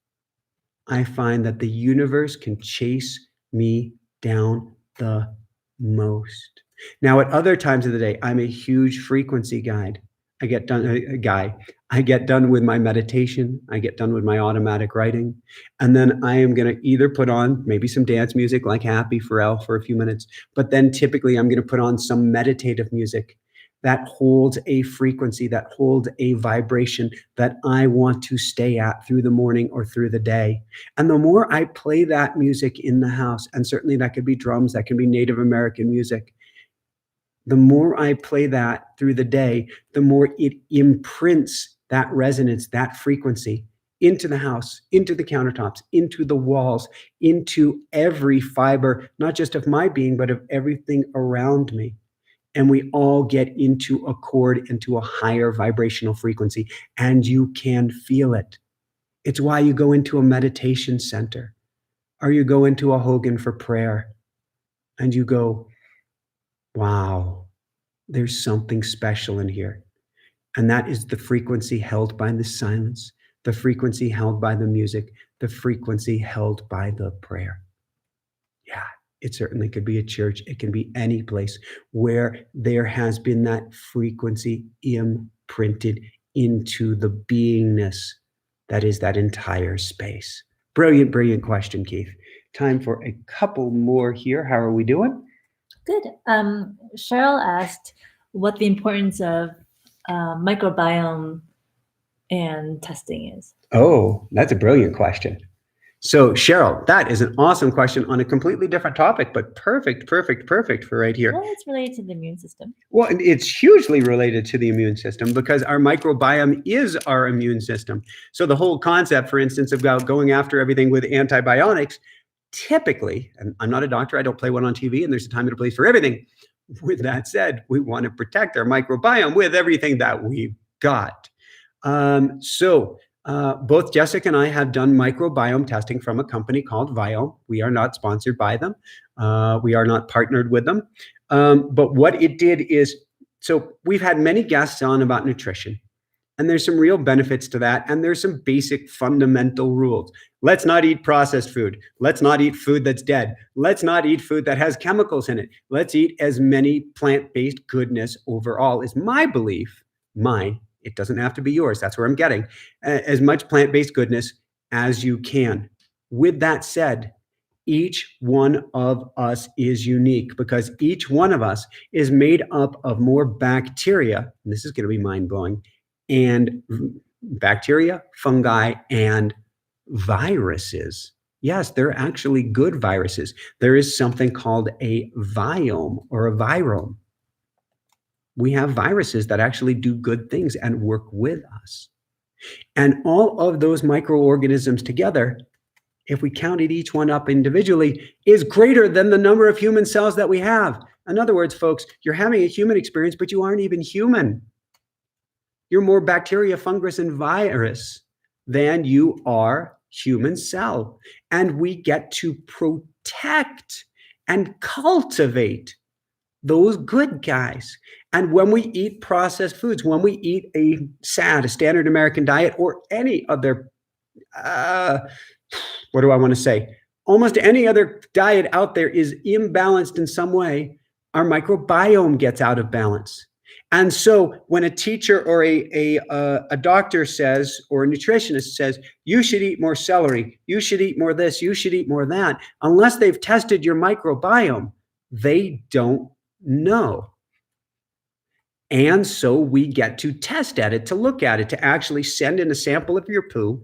I find that the universe can chase me down the most. Now, at other times of the day, I'm a huge frequency guide. I get done with my meditation. I get done with my automatic writing. And then I am going to either put on maybe some dance music like Happy Pharrell for a few minutes, but then typically I'm going to put on some meditative music that holds a frequency, that holds a vibration that I want to stay at through the morning or through the day. And the more I play that music in the house, and certainly that could be drums, that can be Native American music, the more I play that through the day, the more it imprints that resonance, that frequency into the house, into the countertops, into the walls, into every fiber, not just of my being, but of everything around me. And we all get into accord, into a higher vibrational frequency, and you can feel it. It's why you go into a meditation center, or you go into a Hogan for prayer, and you go, wow, there's something special in here. And that is the frequency held by the silence, the frequency held by the music, the frequency held by the prayer. Yeah. It certainly could be a church. It can be any place where there has been that frequency imprinted into the beingness that is that entire space. Brilliant, brilliant question, Keith. Time for a couple more here. How are we doing? Good. Cheryl asked what the importance of microbiome and testing is. Oh, that's a brilliant question. So Cheryl, that is an awesome question on a completely different topic, but perfect for right here. Well, it's related to the immune system. Well, it's hugely related to the immune system because our microbiome is our immune system. So the whole concept, for instance, about going after everything with antibiotics, typically, and I'm not a doctor, I don't play one on TV, and there's a time and a place for everything. With that said, we want to protect our microbiome with everything that we've got. Both Jessica and I have done microbiome testing from a company called Viome. We are not sponsored by them. We are not partnered with them. But what it did is, so we've had many guests on about nutrition, and there's some real benefits to that. And there's some basic fundamental rules. Let's not eat processed food. Let's not eat food that's dead. Let's not eat food that has chemicals in it. Let's eat as many plant-based goodness overall is my belief, mine. It doesn't have to be yours. That's where I'm getting as much plant-based goodness as you can. With that said, each one of us is unique because each one of us is made up of more bacteria, and this is going to be mind-blowing, and bacteria, fungi, and viruses. Yes, they're actually good viruses. There is something called a viome or a virome. We have viruses that actually do good things and work with us. And all of those microorganisms together, if we counted each one up individually, is greater than the number of human cells that we have. In other words, folks, you're having a human experience, but you aren't even human. You're more bacteria, fungus, and virus than you are human cell. And we get to protect and cultivate those good guys. And when we eat processed foods, when we eat a standard American diet, or any other, what do I want to say? Almost any other diet out there is imbalanced in some way, our microbiome gets out of balance. And so when a teacher or a doctor says, or a nutritionist says, you should eat more celery, you should eat more this, you should eat more that, unless they've tested your microbiome, they don't know. And so we get to test at it, to look at it, to actually send in a sample of your poo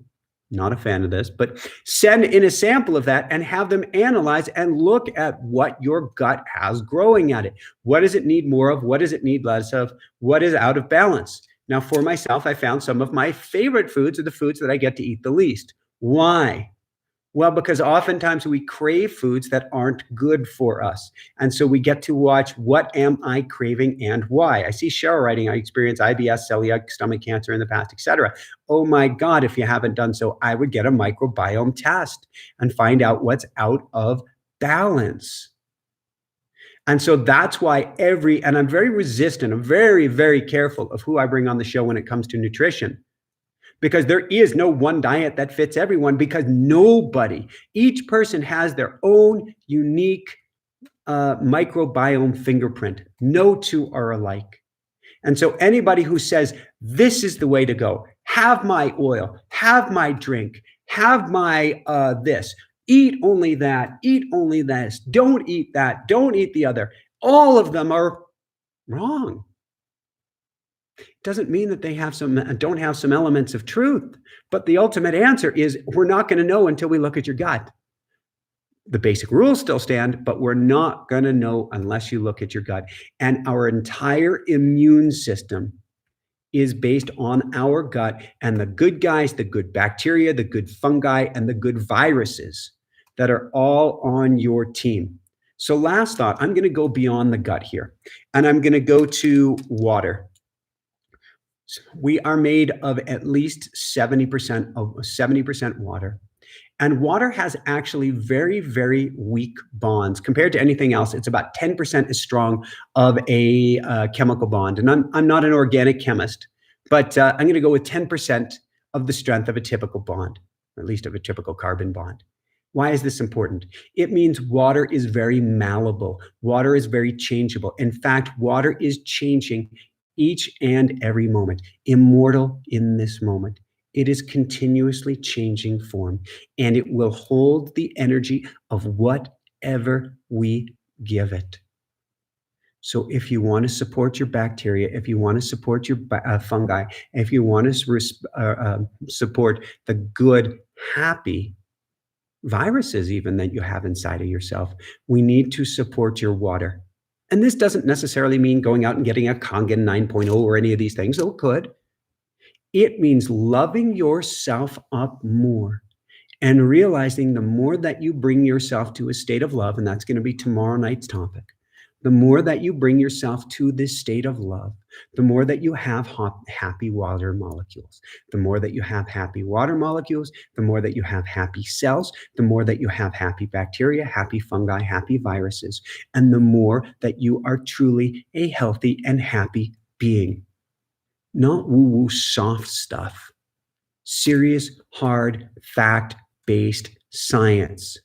Not a fan of this, but send in a sample of that and have them analyze and look at what your gut has growing at it. What does it need more of? What does it need less of? What is out of balance? Now, for myself, I found some of my favorite foods are the foods that I get to eat the least. Why? Well, because oftentimes we crave foods that aren't good for us. And so we get to watch, what am I craving and why? I see Cheryl writing, I experienced IBS, celiac, stomach cancer in the past, etc. Oh my God, if you haven't done so, I would get a microbiome test and find out what's out of balance. And so that's why and I'm very resistant, I'm very, very careful of who I bring on the show when it comes to nutrition. Because there is no one diet that fits everyone, because each person has their own unique microbiome fingerprint. No two are alike. And so anybody who says, this is the way to go, have my oil, have my drink, have my this, eat only that, eat only this, don't eat that, don't eat the other, all of them are wrong. Doesn't mean that they don't have some elements of truth, but the ultimate answer is we're not going to know until we look at your gut. The basic rules still stand, but we're not going to know unless you look at your gut. And our entire immune system is based on our gut, and the good guys, the good bacteria, the good fungi, and the good viruses that are all on your team. So last thought, I'm going to go beyond the gut here, and I'm going to go to water. We are made of at least 70% water. And water has actually very, very weak bonds. Compared to anything else, it's about 10% as strong of a chemical bond. And I'm not an organic chemist, but I'm going to go with 10% of the strength of a typical bond, or at least of a typical carbon bond. Why is this important? It means water is very malleable. Water is very changeable. In fact, water is changing each and every moment, immortal in this moment. It is continuously changing form, and it will hold the energy of whatever we give it. So if you want to support your bacteria, if you want to support your fungi, if you want to support the good, happy viruses even that you have inside of yourself, we need to support your water. And this doesn't necessarily mean going out and getting a Kangen 9.0 or any of these things, though it could. It means loving yourself up more and realizing the more that you bring yourself to a state of love, and that's going to be tomorrow night's topic, the more that you bring yourself to this state of love, the more that you have happy water molecules. The more that you have happy water molecules, the more that you have happy cells, the more that you have happy bacteria, happy fungi, happy viruses, and the more that you are truly a healthy and happy being. Not woo-woo soft stuff. Serious, hard, fact-based science.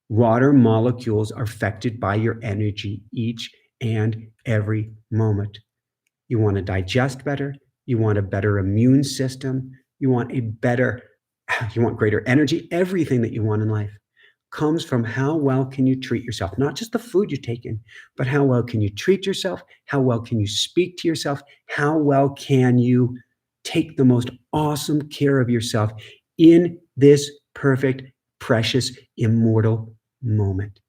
Water molecules are affected by your energy each and every moment. You want to digest better. You want a better immune system. You want greater energy. Everything that you want in life comes from how well can you treat yourself. Not just the food you take in, but how well can you treat yourself? How well can you speak to yourself? How well can you take the most awesome care of yourself in this perfect, precious, immortal moment?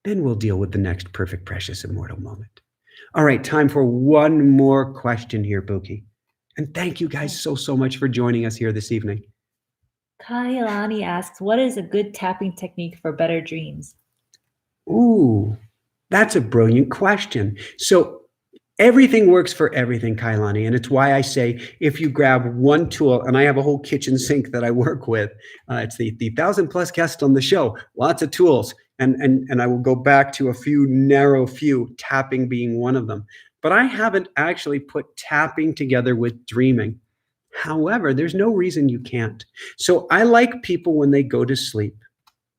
Then we'll deal with the next perfect, precious, immortal moment. All right, time for one more question here, Pookie. And thank you guys so much for joining us here this evening. Kailani asks, what is a good tapping technique for better dreams? Ooh, that's a brilliant question. So everything works for everything, Kailani. And it's why I say, if you grab one tool, and I have a whole kitchen sink that I work with, it's the 1,000+ guests on the show, lots of tools. And I will go back to a narrow few, tapping being one of them. But I haven't actually put tapping together with dreaming. However, there's no reason you can't. So I like people when they go to sleep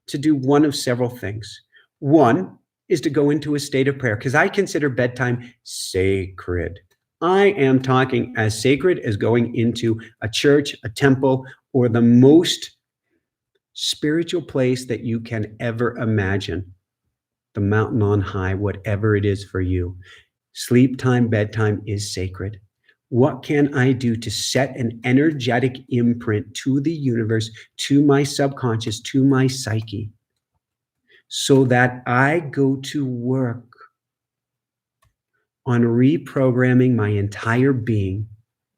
to do one of several things. One is to go into a state of prayer, because I consider bedtime sacred. I am talking as sacred as going into a church, a temple, or the most spiritual place that you can ever imagine. The mountain on high, whatever it is for you. Sleep time, bedtime is sacred. What can I do to set an energetic imprint to the universe, to my subconscious, to my psyche, so that I go to work on reprogramming my entire being,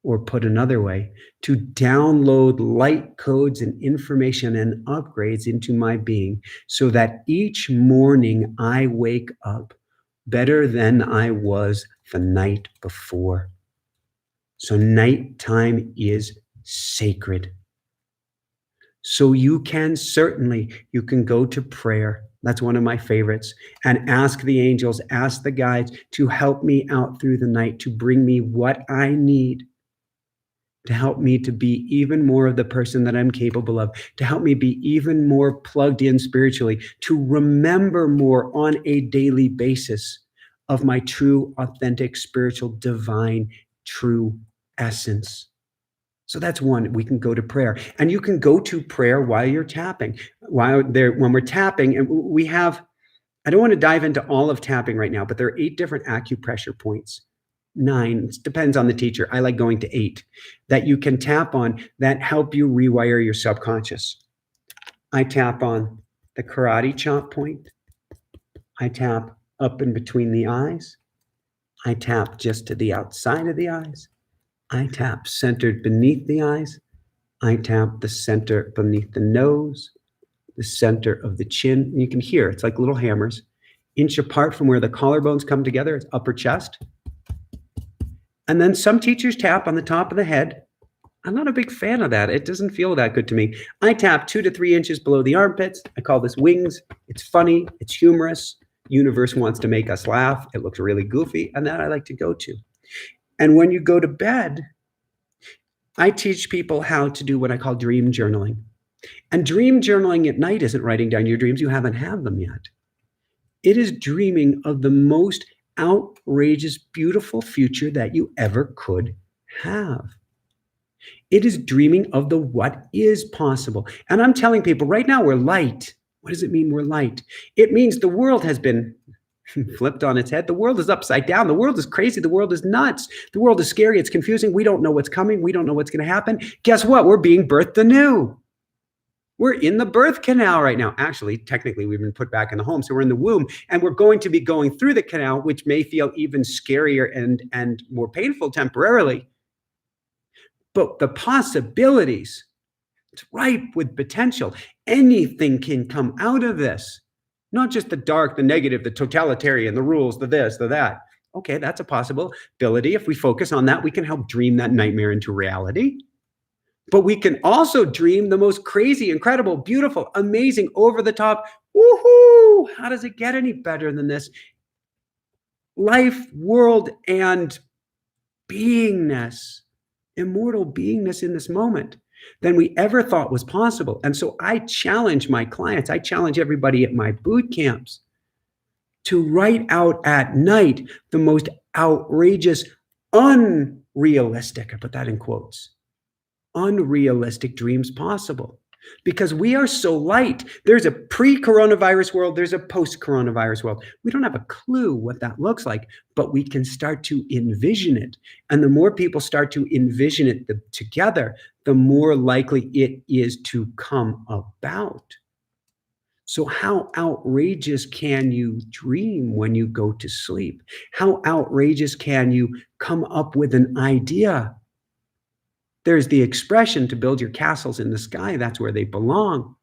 or put another way, to download light codes and information and upgrades into my being, so that each morning I wake up better than I was the night before. So nighttime is sacred. So you can go to prayer. That's one of my favorites. And ask the angels, ask the guides to help me out through the night, to bring me what I need, to help me to be even more of the person that I'm capable of, to help me be even more plugged in spiritually, to remember more on a daily basis of my true, authentic, spiritual, divine, true essence. So that's one. We can go to prayer, and you can go to prayer while you're tapping. When we're tapping, and we have, I don't want to dive into all of tapping right now, but there are 8 different acupressure points. 9, it depends on the teacher. I like going to 8 that you can tap on that help you rewire your subconscious. I tap on the karate chop point. I tap up in between the eyes. I tap just to the outside of the eyes. I tap centered beneath the eyes. I tap the center beneath the nose, the center of the chin. And you can hear it's like little hammers. Inch apart from where the collarbones come together, it's upper chest. And then some teachers tap on the top of the head. I'm not a big fan of that. It doesn't feel that good to me. I tap 2 to 3 inches below the armpits. I call this wings. It's funny. It's humorous. Universe wants to make us laugh. It looks really goofy. And that I like to go to. And when you go to bed, I teach people how to do what I call dream journaling. And dream journaling at night isn't writing down your dreams. You haven't had them yet. It is dreaming of the most outrageous, beautiful future that you ever could have. It is dreaming of the what is possible. And I'm telling people right now, we're light. What does it mean we're light? It means the world has been flipped on its head. The world is upside down. The world is crazy. The world is nuts. The world is scary. It's confusing. We don't know what's coming. We don't know what's going to happen. Guess what? We're being birthed anew. We're in the birth canal right now. Actually, technically, we've been put back in the home. So we're in the womb, and we're going to be going through the canal, which may feel even scarier and more painful temporarily. But the possibilities, it's ripe with potential. Anything can come out of this. Not just the dark, the negative, the totalitarian, the rules, the this, the that. Okay, that's a possibility. If we focus on that, we can help dream that nightmare into reality. But we can also dream the most crazy, incredible, beautiful, amazing, over the top. Woohoo! How does it get any better than this? Life, world, and beingness, immortal beingness in this moment than we ever thought was possible. And so I challenge my clients, I challenge everybody at my boot camps to write out at night the most outrageous, unrealistic, I put that in quotes, unrealistic dreams possible. Because we are so light. There's a pre-coronavirus world. There's a post-coronavirus world. We don't have a clue what that looks like, but we can start to envision it. And the more people start to envision it together, the more likely it is to come about. So how outrageous can you dream when you go to sleep? How outrageous can you come up with an idea? There's the expression to build your castles in the sky. That's where they belong.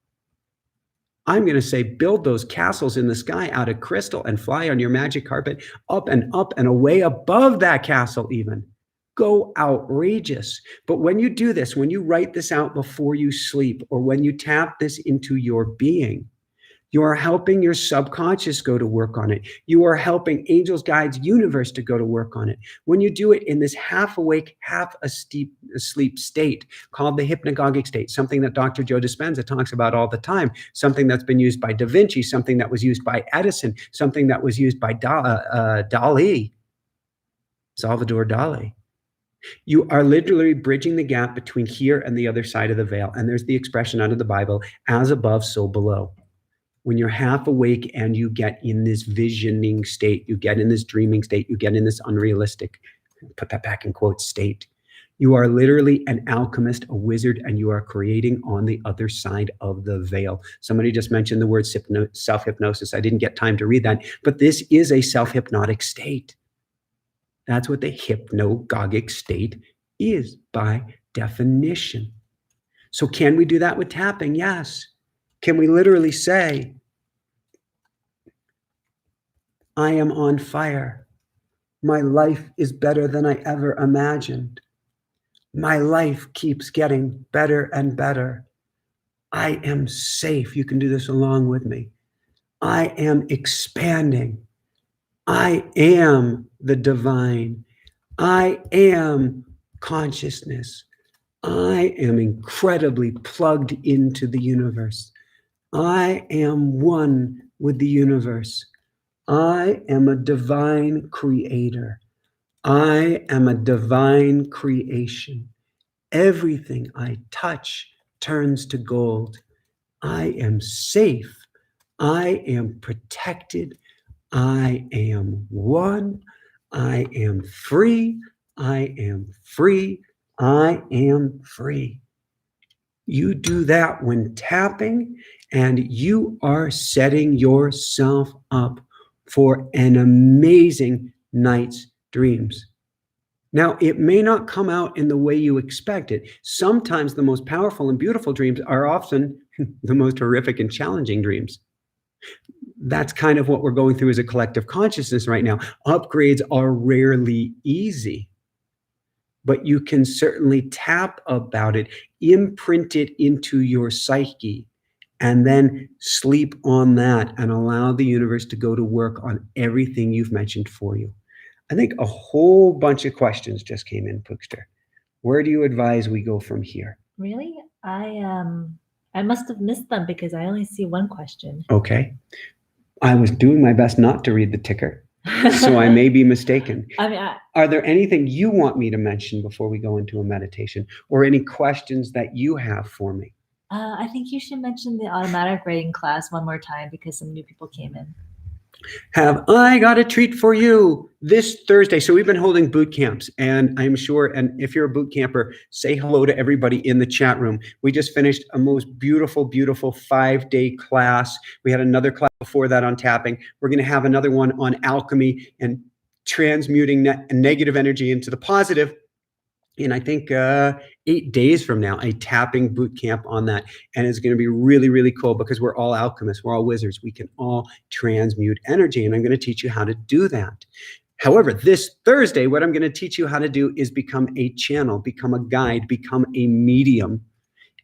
I'm going to say build those castles in the sky out of crystal and fly on your magic carpet up and away above that castle even. Go outrageous. But when you do this, when you write this out before you sleep, or when you tap this into your being, you are helping your subconscious go to work on it. You are helping angels, guides, universe to go to work on it. When you do it in this half awake, half asleep state called the hypnagogic state, something that Dr. Joe Dispenza talks about all the time, something that's been used by Da Vinci, something that was used by Edison, something that was used by Dali, Salvador Dali. You are literally bridging the gap between here and the other side of the veil. And there's the expression out of the Bible, as above, so below. When you're half awake and you get in this visioning state, you get in this dreaming state, you get in this unrealistic put that back in quotes, state. You are literally an alchemist, a wizard, and you are creating on the other side of the veil. Somebody just mentioned the word self-hypnosis. I didn't get time to read that, but this is a self-hypnotic state. That's what the hypnagogic state is by definition. So can we do that with tapping? Yes. Can we literally say, I am on fire. My life is better than I ever imagined. My life keeps getting better and better. I am safe. You can do this along with me. I am expanding. I am the divine. I am consciousness. I am incredibly plugged into the universe. I am one with the universe. I am a divine creator. I am a divine creation. Everything I touch turns to gold. I am safe. I am protected. I am one. I am free. I am free. I am free. You do that when tapping, and you are setting yourself up for an amazing night's dreams. Now, it may not come out in the way you expect it. Sometimes the most powerful and beautiful dreams are often the most horrific and challenging dreams. That's kind of what we're going through as a collective consciousness right now. Upgrades are rarely easy, but you can certainly tap about it, imprint it into your psyche, and then sleep on that and allow the universe to go to work on everything you've mentioned for you. I think a whole bunch of questions just came in, Pookster. Where do you advise we go from here? Really? I must have missed them because I only see one question. Okay. I was doing my best not to read the ticker, so I may be mistaken. Are there anything you want me to mention before we go into a meditation, or any questions that you have for me? I think you should mention the automatic writing class one more time because some new people came in. Have I got a treat for you this Thursday? So we've been holding boot camps, and I'm sure, and if you're a boot camper, say hello to everybody in the chat room. We just finished a most beautiful, beautiful 5-day class. We had another class before that on tapping. We're going to have another one on alchemy and transmuting negative energy into the positive. In I think 8 days from now, a tapping boot camp on that. And it's going to be really, really cool because we're all alchemists. We're all wizards. We can all transmute energy. And I'm going to teach you how to do that. However, this Thursday, what I'm going to teach you how to do is become a channel, become a guide, become a medium,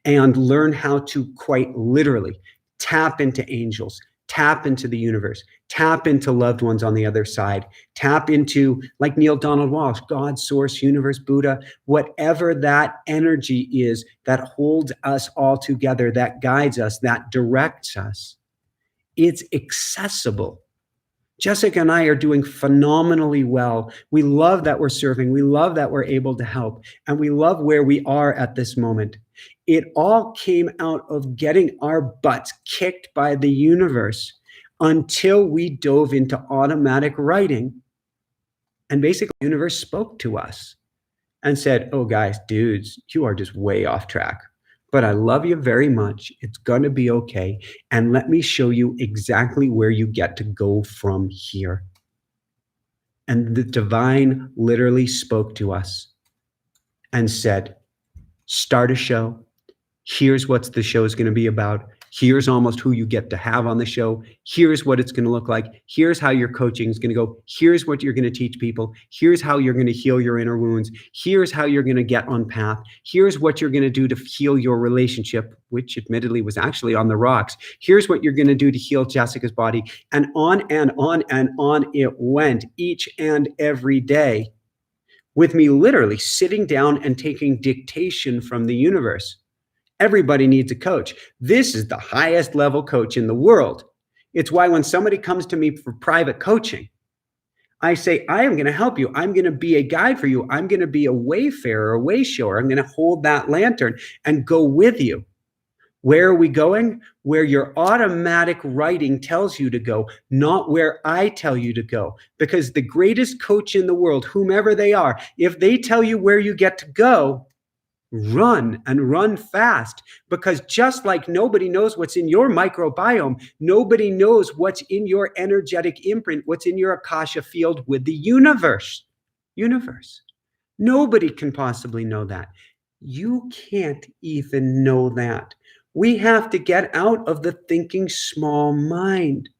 and learn how to quite literally tap into angels, tap into the universe, tap into loved ones on the other side, tap into, like Neil Donald Walsh, God, source, universe, Buddha, whatever that energy is that holds us all together, that guides us, that directs us. It's accessible. Jessica and I are doing phenomenally well. We love that we're serving. We love that we're able to help. And we love where we are at this moment. It all came out of getting our butts kicked by the universe until we dove into automatic writing. And basically, the universe spoke to us and said, oh, guys, dudes, you are just way off track. But I love you very much. It's going to be okay. And let me show you exactly where you get to go from here. And the divine literally spoke to us and said, start a show. Here's what the show is going to be about. Here's almost who you get to have on the show. Here's what it's going to look like. Here's how your coaching is going to go. Here's what you're going to teach people. Here's how you're going to heal your inner wounds. Here's how you're going to get on path. Here's what you're going to do to heal your relationship, which admittedly was actually on the rocks. Here's what you're going to do to heal Jessica's body. And on and on and on it went each and every day, with me literally sitting down and taking dictation from the universe. Everybody needs a coach. This is the highest level coach in the world. It's why when somebody comes to me for private coaching, I say, I am going to help you. I'm going to be a guide for you. I'm going to be a wayfarer, a way shower. I'm going to hold that lantern and go with you. Where are we going? Where your automatic writing tells you to go, not where I tell you to go. Because the greatest coach in the world, whomever they are, if they tell you where you get to go, run and run fast. Because just like nobody knows what's in your microbiome, nobody knows what's in your energetic imprint, what's in your Akasha field with the universe. Nobody can possibly know that. You can't even know that. We have to get out of the thinking small mind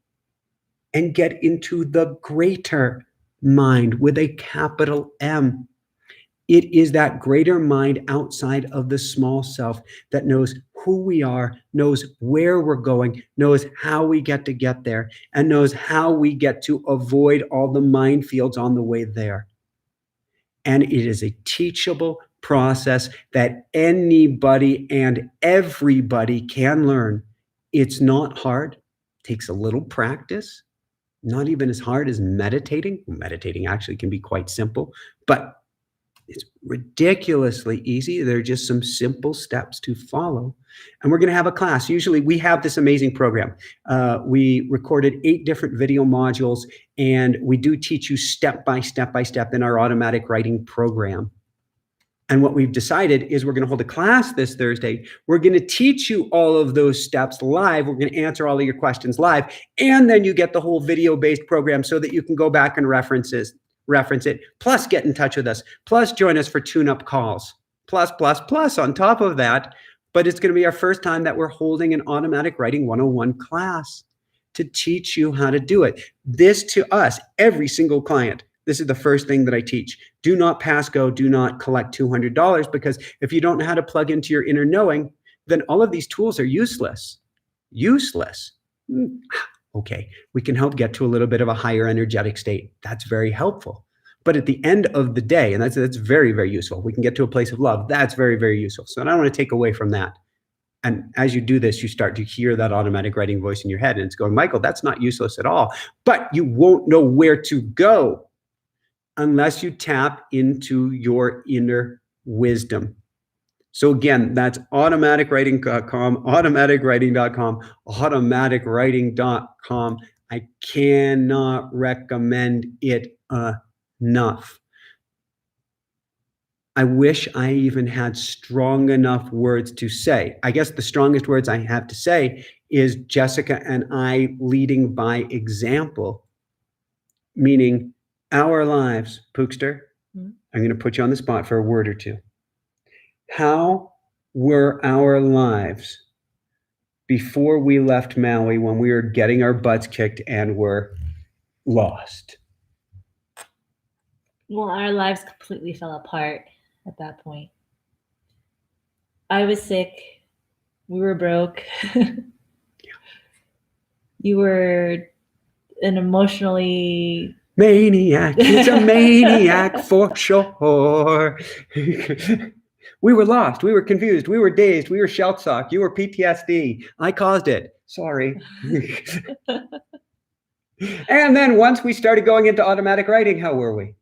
and get into the greater mind with a capital M. It is that greater mind outside of the small self that knows who we are, knows where we're going, knows how we get there, and knows how we get to avoid all the minefields on the way there. And it is a teachable process that anybody and everybody can learn. It's not hard. It takes a little practice. Not even as hard as meditating. Meditating actually can be quite simple, but it's ridiculously easy. There are just some simple steps to follow. And we're going to have a class. Usually we have this amazing program. We recorded 8 different video modules, and we do teach you step by step in our automatic writing program. And what we've decided is we're going to hold a class this Thursday. We're going to teach you all of those steps live. We're going to answer all of your questions live. And then you get the whole video-based program so that you can go back and reference it, plus get in touch with us, plus join us for tune-up calls, plus on top of that. But it's going to be our first time that we're holding an automatic writing 101 class to teach you how to do it. This, to us, every single client, this is the first thing that I teach. Do not pass go, do not collect $200, because if you don't know how to plug into your inner knowing, then all of these tools are useless. Okay, we can help get to a little bit of a higher energetic state. That's very helpful. But at the end of the day, and that's very, very useful. We can get to a place of love. That's very, very useful. So I don't want to take away from that. And as you do this, you start to hear that automatic writing voice in your head, and it's going, Michael, that's not useless at all. But you won't know where to go unless you tap into your inner wisdom. So again, that's automaticwriting.com, automaticwriting.com, automaticwriting.com. I cannot recommend it enough. I wish I even had strong enough words to say. I guess the strongest words I have to say is Jessica and I leading by example, meaning our lives. Pookster, I'm going to put you on the spot for a word or two. How were our lives before we left Maui when we were getting our butts kicked and were lost? Well, our lives completely fell apart at that point. I was sick. We were broke. You were an emotionally... maniac. He's a maniac for sure. We were lost. We were confused. We were dazed. We were shell-shocked. You were PTSD. I caused it. Sorry. And then once we started going into automatic writing, how were we?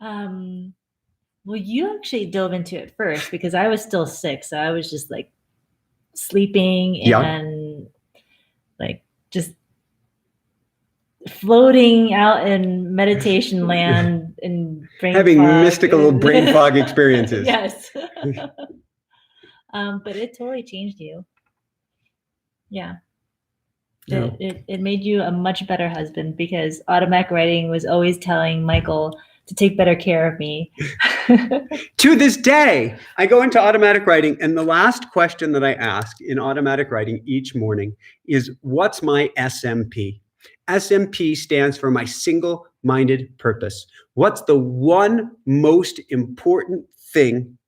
Well, you actually dove into it first because I was still sick. So I was just like sleeping and like just floating out in meditation land and having mystical little brain fog experiences. Yes. But it totally changed you. Yeah. No. It made you a much better husband because automatic writing was always telling Michael to take better care of me. To this day, I go into automatic writing, and the last question that I ask in automatic writing each morning is, what's my SMP? SMP stands for my single-minded purpose. What's the one most important thing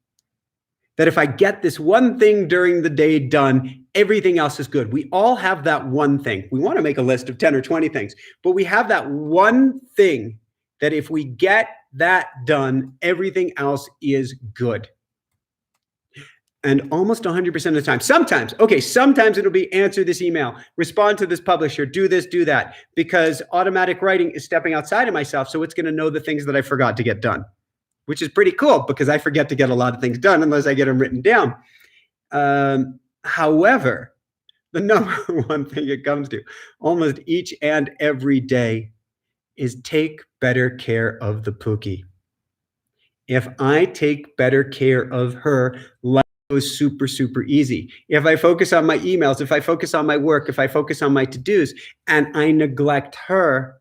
that if I get this one thing during the day done, everything else is good? We all have that one thing. We want to make a list of 10 or 20 things, but we have that one thing that if we get that done, everything else is good. And almost 100% of the time, sometimes it'll be answer this email, respond to this publisher, do this, do that, because automatic writing is stepping outside of myself. So it's going to know the things that I forgot to get done, which is pretty cool because I forget to get a lot of things done unless I get them written down. However, the number one thing it comes to almost each and every day is take better care of the Pookie. If I take better care of her, life goes super, super easy. If I focus on my emails, if I focus on my work, if I focus on my to-dos, and I neglect her,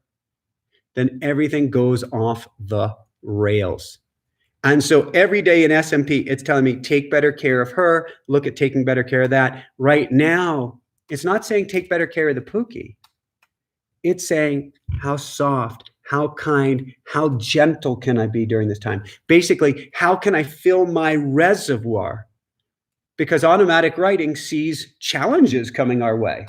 then everything goes off the rails. And so every day in SMP, it's telling me, take better care of her, look at taking better care of that. Right now, it's not saying take better care of the Pookie. It's saying how soft, how kind, how gentle can I be during this time? Basically, how can I fill my reservoir? Because automatic writing sees challenges coming our way.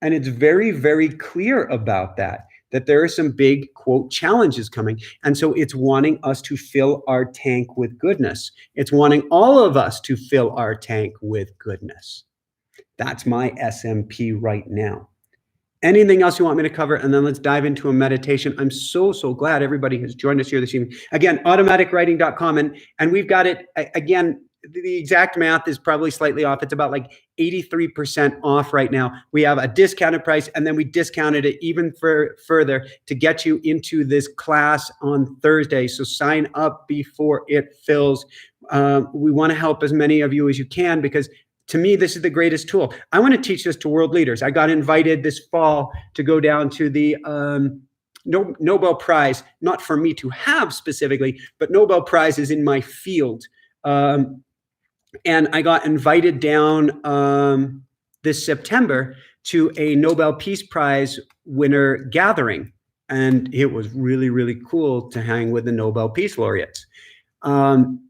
And it's very, very clear about that there are some big, quote, challenges coming. And so it's wanting us to fill our tank with goodness. It's wanting all of us to fill our tank with goodness. That's my SMP right now. Anything else you want me to cover? And then let's dive into a meditation. I'm so, so glad everybody has joined us here this evening. Again, automaticwriting.com. And we've got it, again, the exact math is probably slightly off. It's about like 83% off right now. We have a discounted price, and then we discounted it even further to get you into this class on Thursday. So sign up before it fills. We want to help as many of you as you can, because to me, this is the greatest tool. I want to teach this to world leaders. I got invited this fall to go down to the Nobel Prize, not for me to have specifically, but Nobel Prize is in my field. And I got invited down this September to a Nobel Peace Prize winner gathering. And it was really, really cool to hang with the Nobel Peace Laureates. And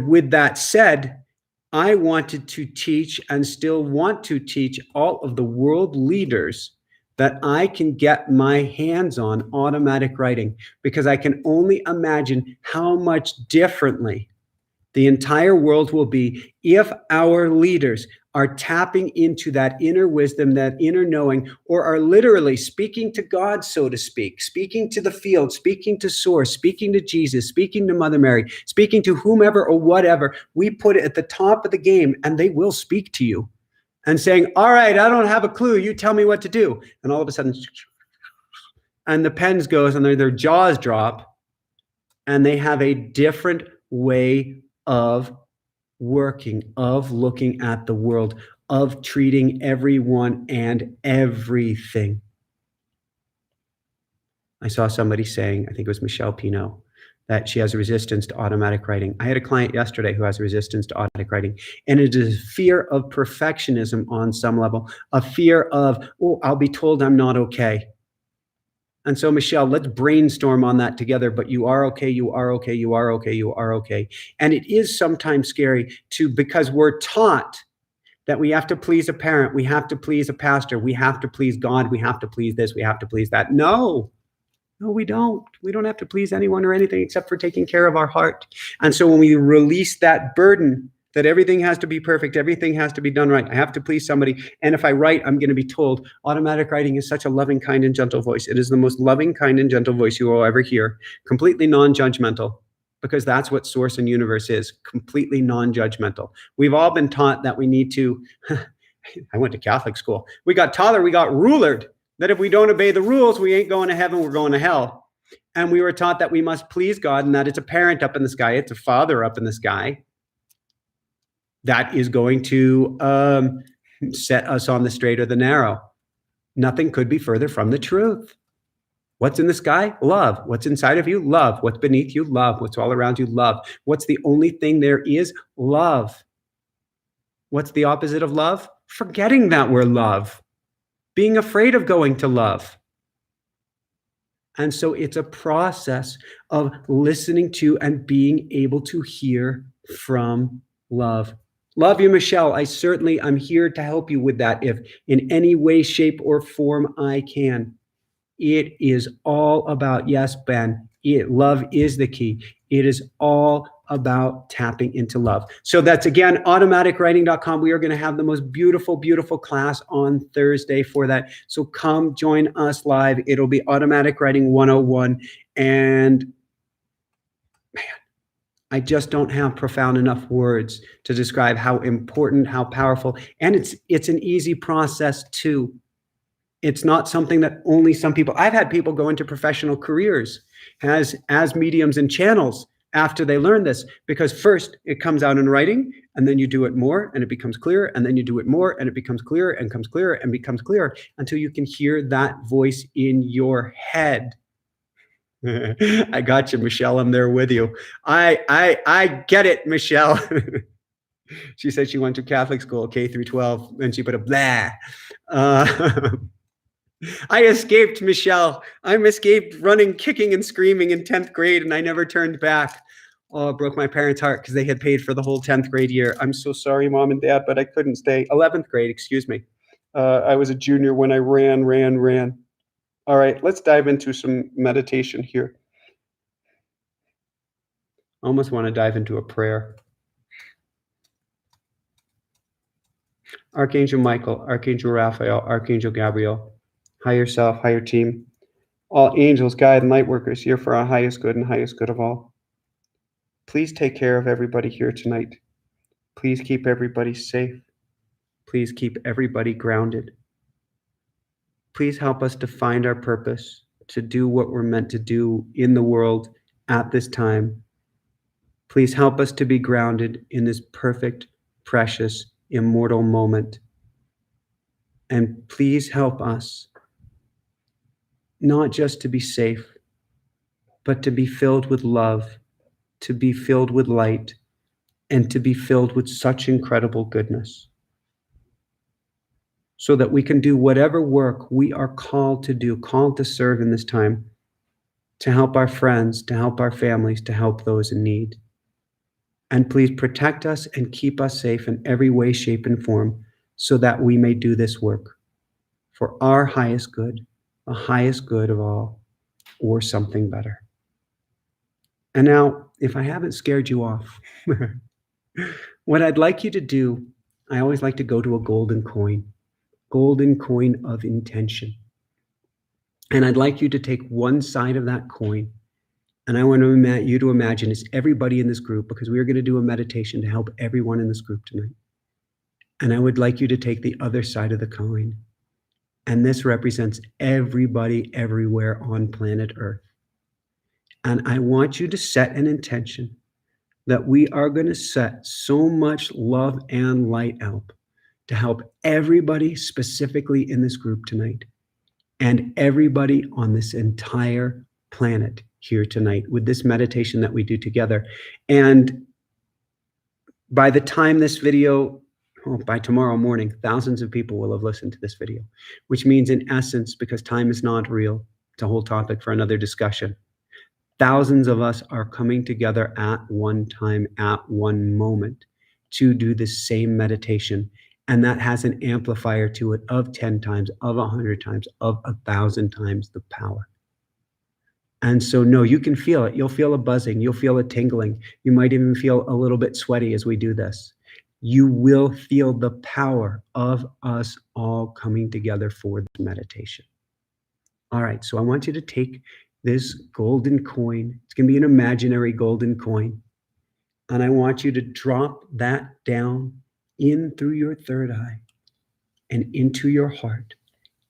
with that said, I wanted to teach and still want to teach all of the world leaders that I can get my hands on automatic writing, because I can only imagine how much differently the entire world will be if our leaders are tapping into that inner wisdom, that inner knowing, or are literally speaking to God, so to speak, speaking to the field, speaking to Source, speaking to Jesus, speaking to Mother Mary, speaking to whomever or whatever. We put it at the top of the game, and they will speak to you and saying, all right, I don't have a clue. You tell me what to do. And all of a sudden, and the pens goes and their jaws drop, and they have a different way of working, of looking at the world, of treating everyone and everything. I saw somebody saying, I think it was Michelle Pinault, that she has a resistance to automatic writing. I had a client yesterday who has a resistance to automatic writing, and it is fear of perfectionism on some level, a fear of, oh, I'll be told I'm not okay. And so, Michelle, let's brainstorm on that together. But you are okay, you are okay, you are okay, you are okay. And it is sometimes scary because we're taught that we have to please a parent, we have to please a pastor, we have to please God, we have to please this, we have to please that. No, we don't. We don't have to please anyone or anything except for taking care of our heart. And so when we release that burden that everything has to be perfect, everything has to be done right, I have to please somebody, and if I write, I'm going to be told. Automatic writing is such a loving, kind, and gentle voice. It is the most loving, kind, and gentle voice you will ever hear. Completely non-judgmental, because that's what Source and Universe is. Completely non-judgmental. We've all been taught that we need to, I went to Catholic school. We got taught, or we got rulered, that if we don't obey the rules, we ain't going to heaven, we're going to hell. And we were taught that we must please God, and that it's a parent up in the sky, it's a father up in the sky that is going to set us on the straight or the narrow. Nothing could be further from the truth. What's in the sky? Love. What's inside of you? Love. What's beneath you? Love. What's all around you? Love. What's the only thing there is? Love. What's the opposite of love? Forgetting that we're love. Being afraid of going to love. And so it's a process of listening to and being able to hear from love. Love you, Michelle. I'm here to help you with that if in any way, shape, or form I can. It is all about, yes, Ben, love is the key. It is all about tapping into love. So that's, again, automaticwriting.com. We are going to have the most beautiful, beautiful class on Thursday for that. So come join us live. It'll be Automatic Writing 101. And man, I just don't have profound enough words to describe how important, how powerful, and it's an easy process too. It's not something that only some people. I've had people go into professional careers as mediums and channels after they learn this, because first it comes out in writing, and then you do it more and it becomes clearer, and then you do it more and it becomes clearer and comes clearer and becomes clearer until you can hear that voice in your head. I got you, Michelle. I'm there with you. I get it, Michelle. She said she went to Catholic school, K through 12, and she put a blah. I escaped, Michelle. I escaped running, kicking, and screaming in 10th grade, and I never turned back. Oh, it broke my parents' heart because they had paid for the whole 10th grade year. I'm so sorry, Mom and Dad, but I couldn't stay. 11th grade, excuse me. I was a junior when I ran. All right, let's dive into some meditation here. I almost want to dive into a prayer. Archangel Michael, Archangel Raphael, Archangel Gabriel, higher self, higher team, all angels, guide, and light workers here for our highest good and highest good of all. Please take care of everybody here tonight. Please keep everybody safe. Please keep everybody grounded. Please help us to find our purpose, to do what we're meant to do in the world at this time. Please help us to be grounded in this perfect, precious, immortal moment. And please help us not just to be safe, but to be filled with love, to be filled with light, and to be filled with such incredible goodness, so that we can do whatever work we are called to do, called to serve in this time, to help our friends, to help our families, to help those in need. And please protect us and keep us safe in every way, shape, and form, so that we may do this work for our highest good, the highest good of all, or something better. And now, if I haven't scared you off, what I'd like you to do, I always like to go to a golden coin of intention. And I'd like you to take one side of that coin, and I want you to imagine it's everybody in this group, because we are going to do a meditation to help everyone in this group tonight. And I would like you to take the other side of the coin. And this represents everybody everywhere on planet Earth. And I want you to set an intention that we are going to set so much love and light out to help everybody specifically in this group tonight, and everybody on this entire planet here tonight with this meditation that we do together. And by the time this video, by tomorrow morning, thousands of people will have listened to this video, which means in essence, because time is not real, it's a whole topic for another discussion. Thousands of us are coming together at one time, at one moment, to do the same meditation. And that has an amplifier to it of 10 times, of 100 times, of 1,000 times the power. And so, no, you can feel it. You'll feel a buzzing. You'll feel a tingling. You might even feel a little bit sweaty as we do this. You will feel the power of us all coming together for this meditation. All right, so I want you to take this golden coin. It's going to be an imaginary golden coin. And I want you to drop that down in through your third eye and into your heart,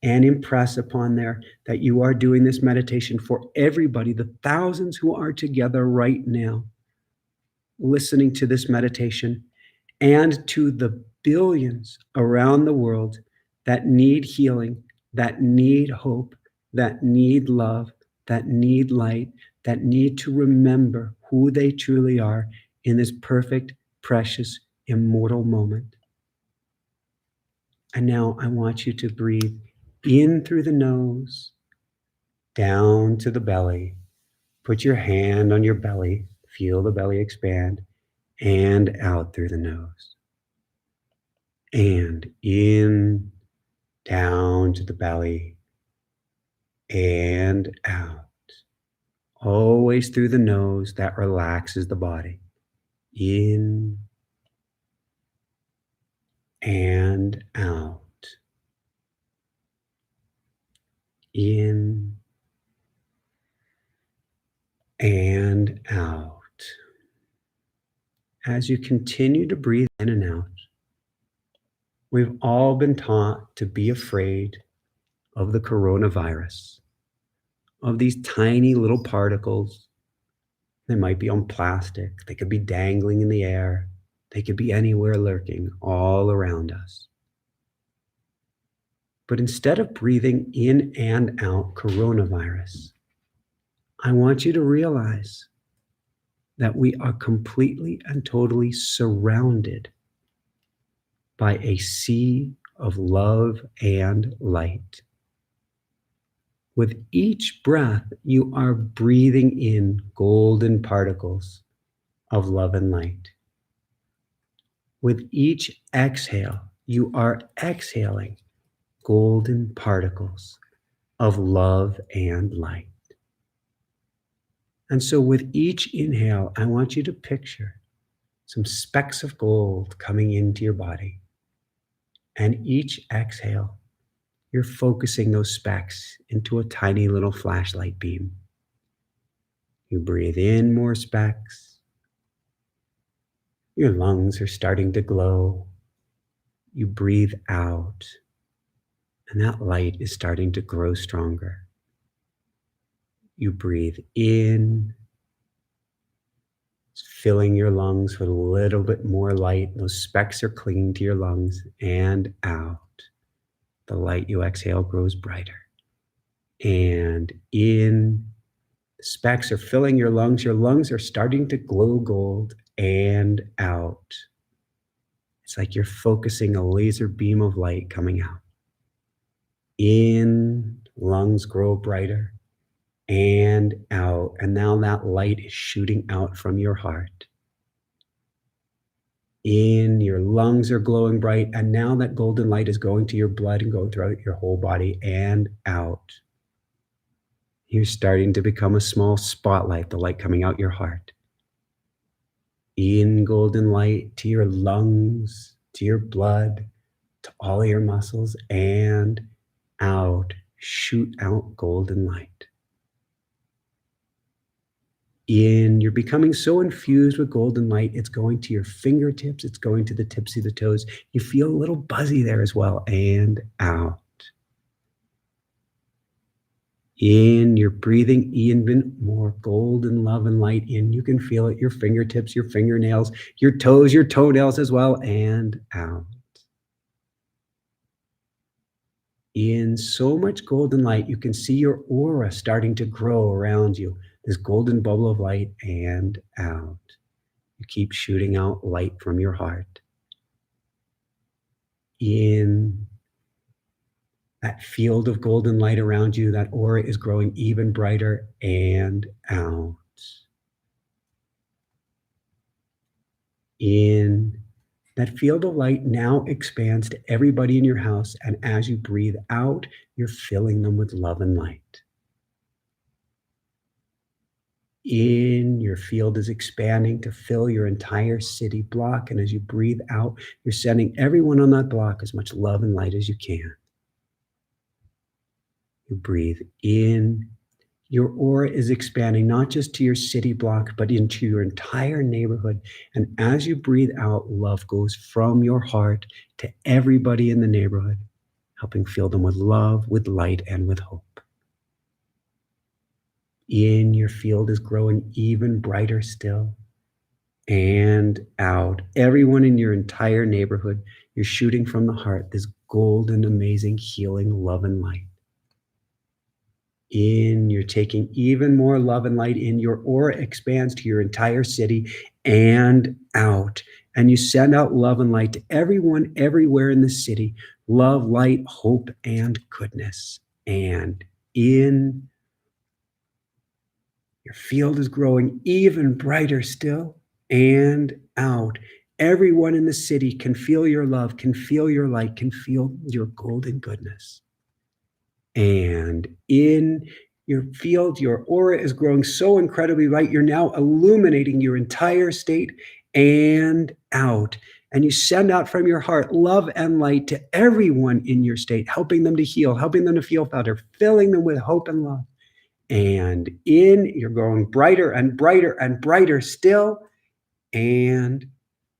and impress upon there that you are doing this meditation for everybody, the thousands who are together right now, listening to this meditation, and to the billions around the world that need healing, that need hope, that need love, that need light, that need to remember who they truly are in this perfect, precious, immortal moment. And now I want you to breathe in through the nose, down to the belly. Put your hand on your belly, feel the belly expand, and out through the nose. And in, down to the belly, and out. Always through the nose, that relaxes the body. In and out. In and out. As you continue to breathe in and out, we've all been taught to be afraid of the coronavirus, of these tiny little particles. They might be on plastic. They could be dangling in the air. They could be anywhere lurking all around us. But instead of breathing in and out coronavirus, I want you to realize that we are completely and totally surrounded by a sea of love and light. With each breath, you are breathing in golden particles of love and light. With each exhale, you are exhaling golden particles of love and light. And so with each inhale, I want you to picture some specks of gold coming into your body. And each exhale, you're focusing those specks into a tiny little flashlight beam. You breathe in more specks. Your lungs are starting to glow. You breathe out, and that light is starting to grow stronger. You breathe in, it's filling your lungs with a little bit more light. Those specks are clinging to your lungs, and out. The light you exhale grows brighter. And in, the specks are filling your lungs. Your lungs are starting to glow gold, and out. It's like you're focusing a laser beam of light coming out. In, lungs grow brighter, and out. And now that light is shooting out from your heart. In, your lungs are glowing bright, and now that golden light is going to your blood and going throughout your whole body, and out. You're starting to become a small spotlight, the light coming out your heart. In, golden light to your lungs, to your blood, to all your muscles, and out. Shoot out golden light. In, you're becoming so infused with golden light, it's going to your fingertips, it's going to the tips of the toes. You feel a little buzzy there as well, and out. In, you're breathing even more golden love and light in. You can feel it, your fingertips, your fingernails, your toes, your toenails as well, and out. In, so much golden light, you can see your aura starting to grow around you. This golden bubble of light, and out. You keep shooting out light from your heart. In, that field of golden light around you, that aura is growing even brighter, and out. In, that field of light now expands to everybody in your house, and as you breathe out, you're filling them with love and light. In, your field is expanding to fill your entire city block, and as you breathe out, you're sending everyone on that block as much love and light as you can. You breathe in, your aura is expanding not just to your city block, but into your entire neighborhood. And as you breathe out, love goes from your heart to everybody in the neighborhood, helping fill them with love, with light, and with hope. In, your field is growing even brighter still, and out. Everyone in your entire neighborhood, you're shooting from the heart this golden, amazing, healing love and light. In, you're taking even more love and light in. Your aura expands to your entire city, and out. And you send out love and light to everyone, everywhere in the city. Love, light, hope, and goodness. And in, your field is growing even brighter still, and out. Everyone in the city can feel your love, can feel your light, can feel your golden goodness. And in your field, your aura is growing so incredibly bright, you're now illuminating your entire state, and out. And you send out from your heart love and light to everyone in your state, helping them to heal, helping them to feel better, filling them with hope and love. And in, you're growing brighter and brighter and brighter still, and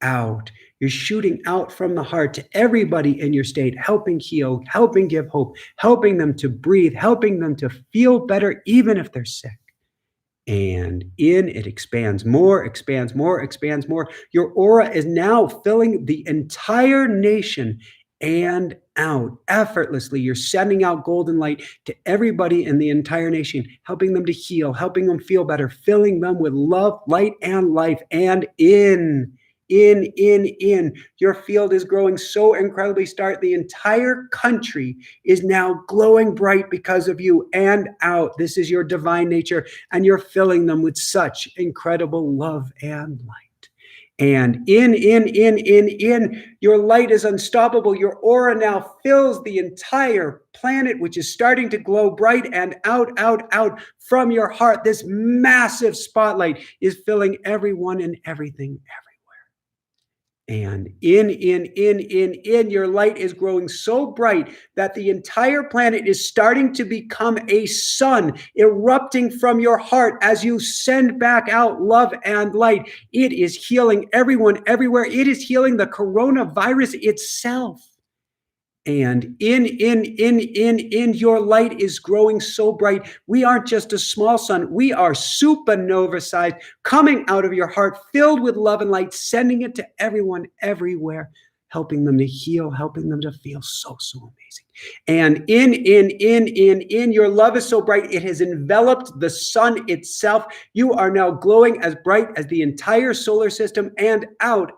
out. You're shooting out from the heart to everybody in your state, helping heal, helping give hope, helping them to breathe, helping them to feel better, even if they're sick. And in, it expands more, expands more, expands more. Your aura is now filling the entire nation, and out effortlessly. You're sending out golden light to everybody in the entire nation, helping them to heal, helping them feel better, filling them with love, light, and life. And in. Your field is growing so incredibly stark. The entire country is now glowing bright because of you. And out. This is your divine nature, and you're filling them with such incredible love and light. And in, your light is unstoppable. Your aura now fills the entire planet, which is starting to glow bright, and out from your heart. This massive spotlight is filling everyone and everything everywhere. And in, your light is growing so bright that the entire planet is starting to become a sun erupting from your heart as you send back out love and light. It is healing everyone everywhere. It is healing the coronavirus itself. And in, your light is growing so bright. We aren't just a small sun. We are supernova sized, coming out of your heart, filled with love and light, sending it to everyone, everywhere, helping them to heal, helping them to feel so amazing. And in, your love is so bright, it has enveloped the sun itself. You are now glowing as bright as the entire solar system. And out.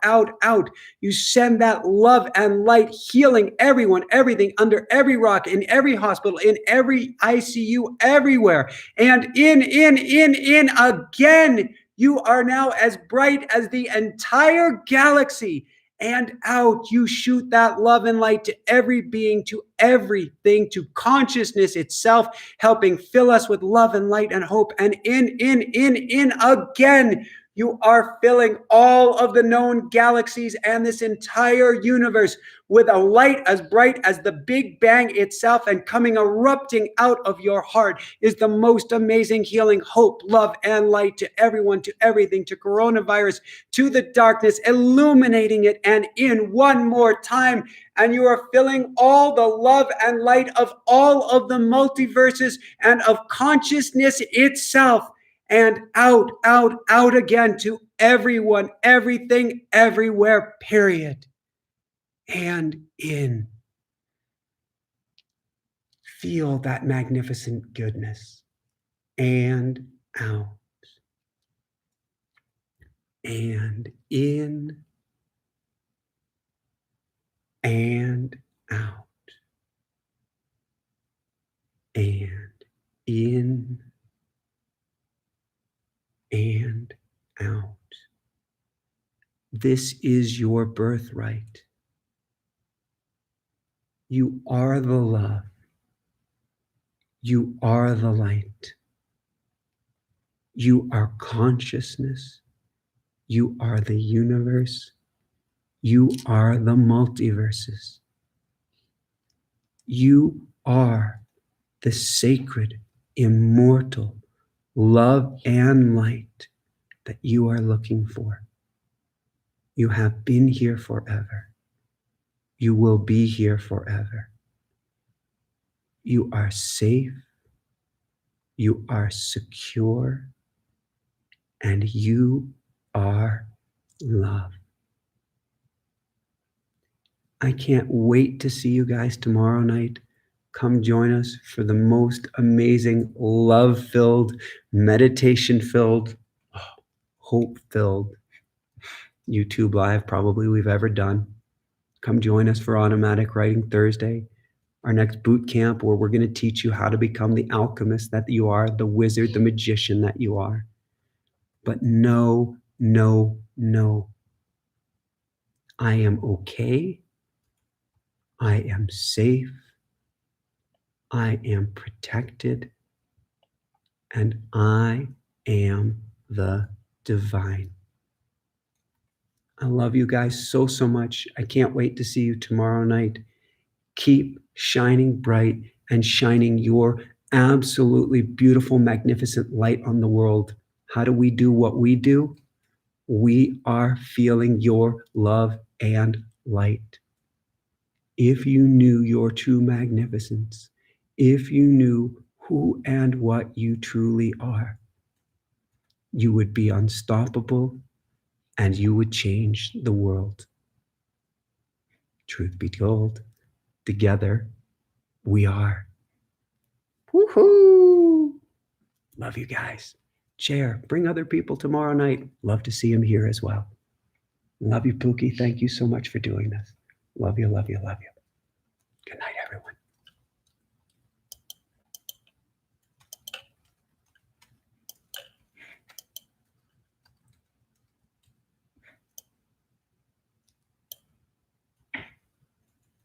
You send that love and light, healing everyone, everything, under every rock, in every hospital, in every ICU, everywhere. And in again, you are now as bright as the entire galaxy. And out, you shoot that love and light to every being, to everything, to consciousness itself, helping fill us with love and light and hope. And in again, you are filling all of the known galaxies and this entire universe with a light as bright as the Big Bang itself, and coming erupting out of your heart is the most amazing healing hope, love, and light to everyone, to everything, to coronavirus, to the darkness, illuminating it. And in one more time, and you are filling all the love and light of all of the multiverses and of consciousness itself. And out again to everyone, everything, everywhere, period. And in. Feel that magnificent goodness. And out. And in. And out. And in. And out. This is your birthright. You are the love. You are the light. You are consciousness. You are the universe. You are the multiverses. You are the sacred, immortal love and light that you are looking for. You have been here forever. You will be here forever. You are safe. You are secure. And you are love. I can't wait to see you guys tomorrow night. Come join us for the most amazing, love-filled, meditation-filled, hope-filled YouTube Live probably we've ever done. Come join us for Automatic Writing Thursday, our next boot camp where we're going to teach you how to become the alchemist that you are, the wizard, the magician that you are. But no. I am okay. I am safe. I am protected. And I am the divine. I love you guys so much. I can't wait to see you tomorrow night. Keep shining bright and shining your absolutely beautiful, magnificent light on the world. How do we do what we do? We are feeling your love and light. If you knew your true magnificence, if you knew who and what you truly are, you would be unstoppable and you would change the world. Truth be told, together we are. Woohoo! Love you guys. Share. Bring other people tomorrow night. Love to see them here as well. Love you, Pookie. Thank you so much for doing this. Love you, love you, love you. Good night.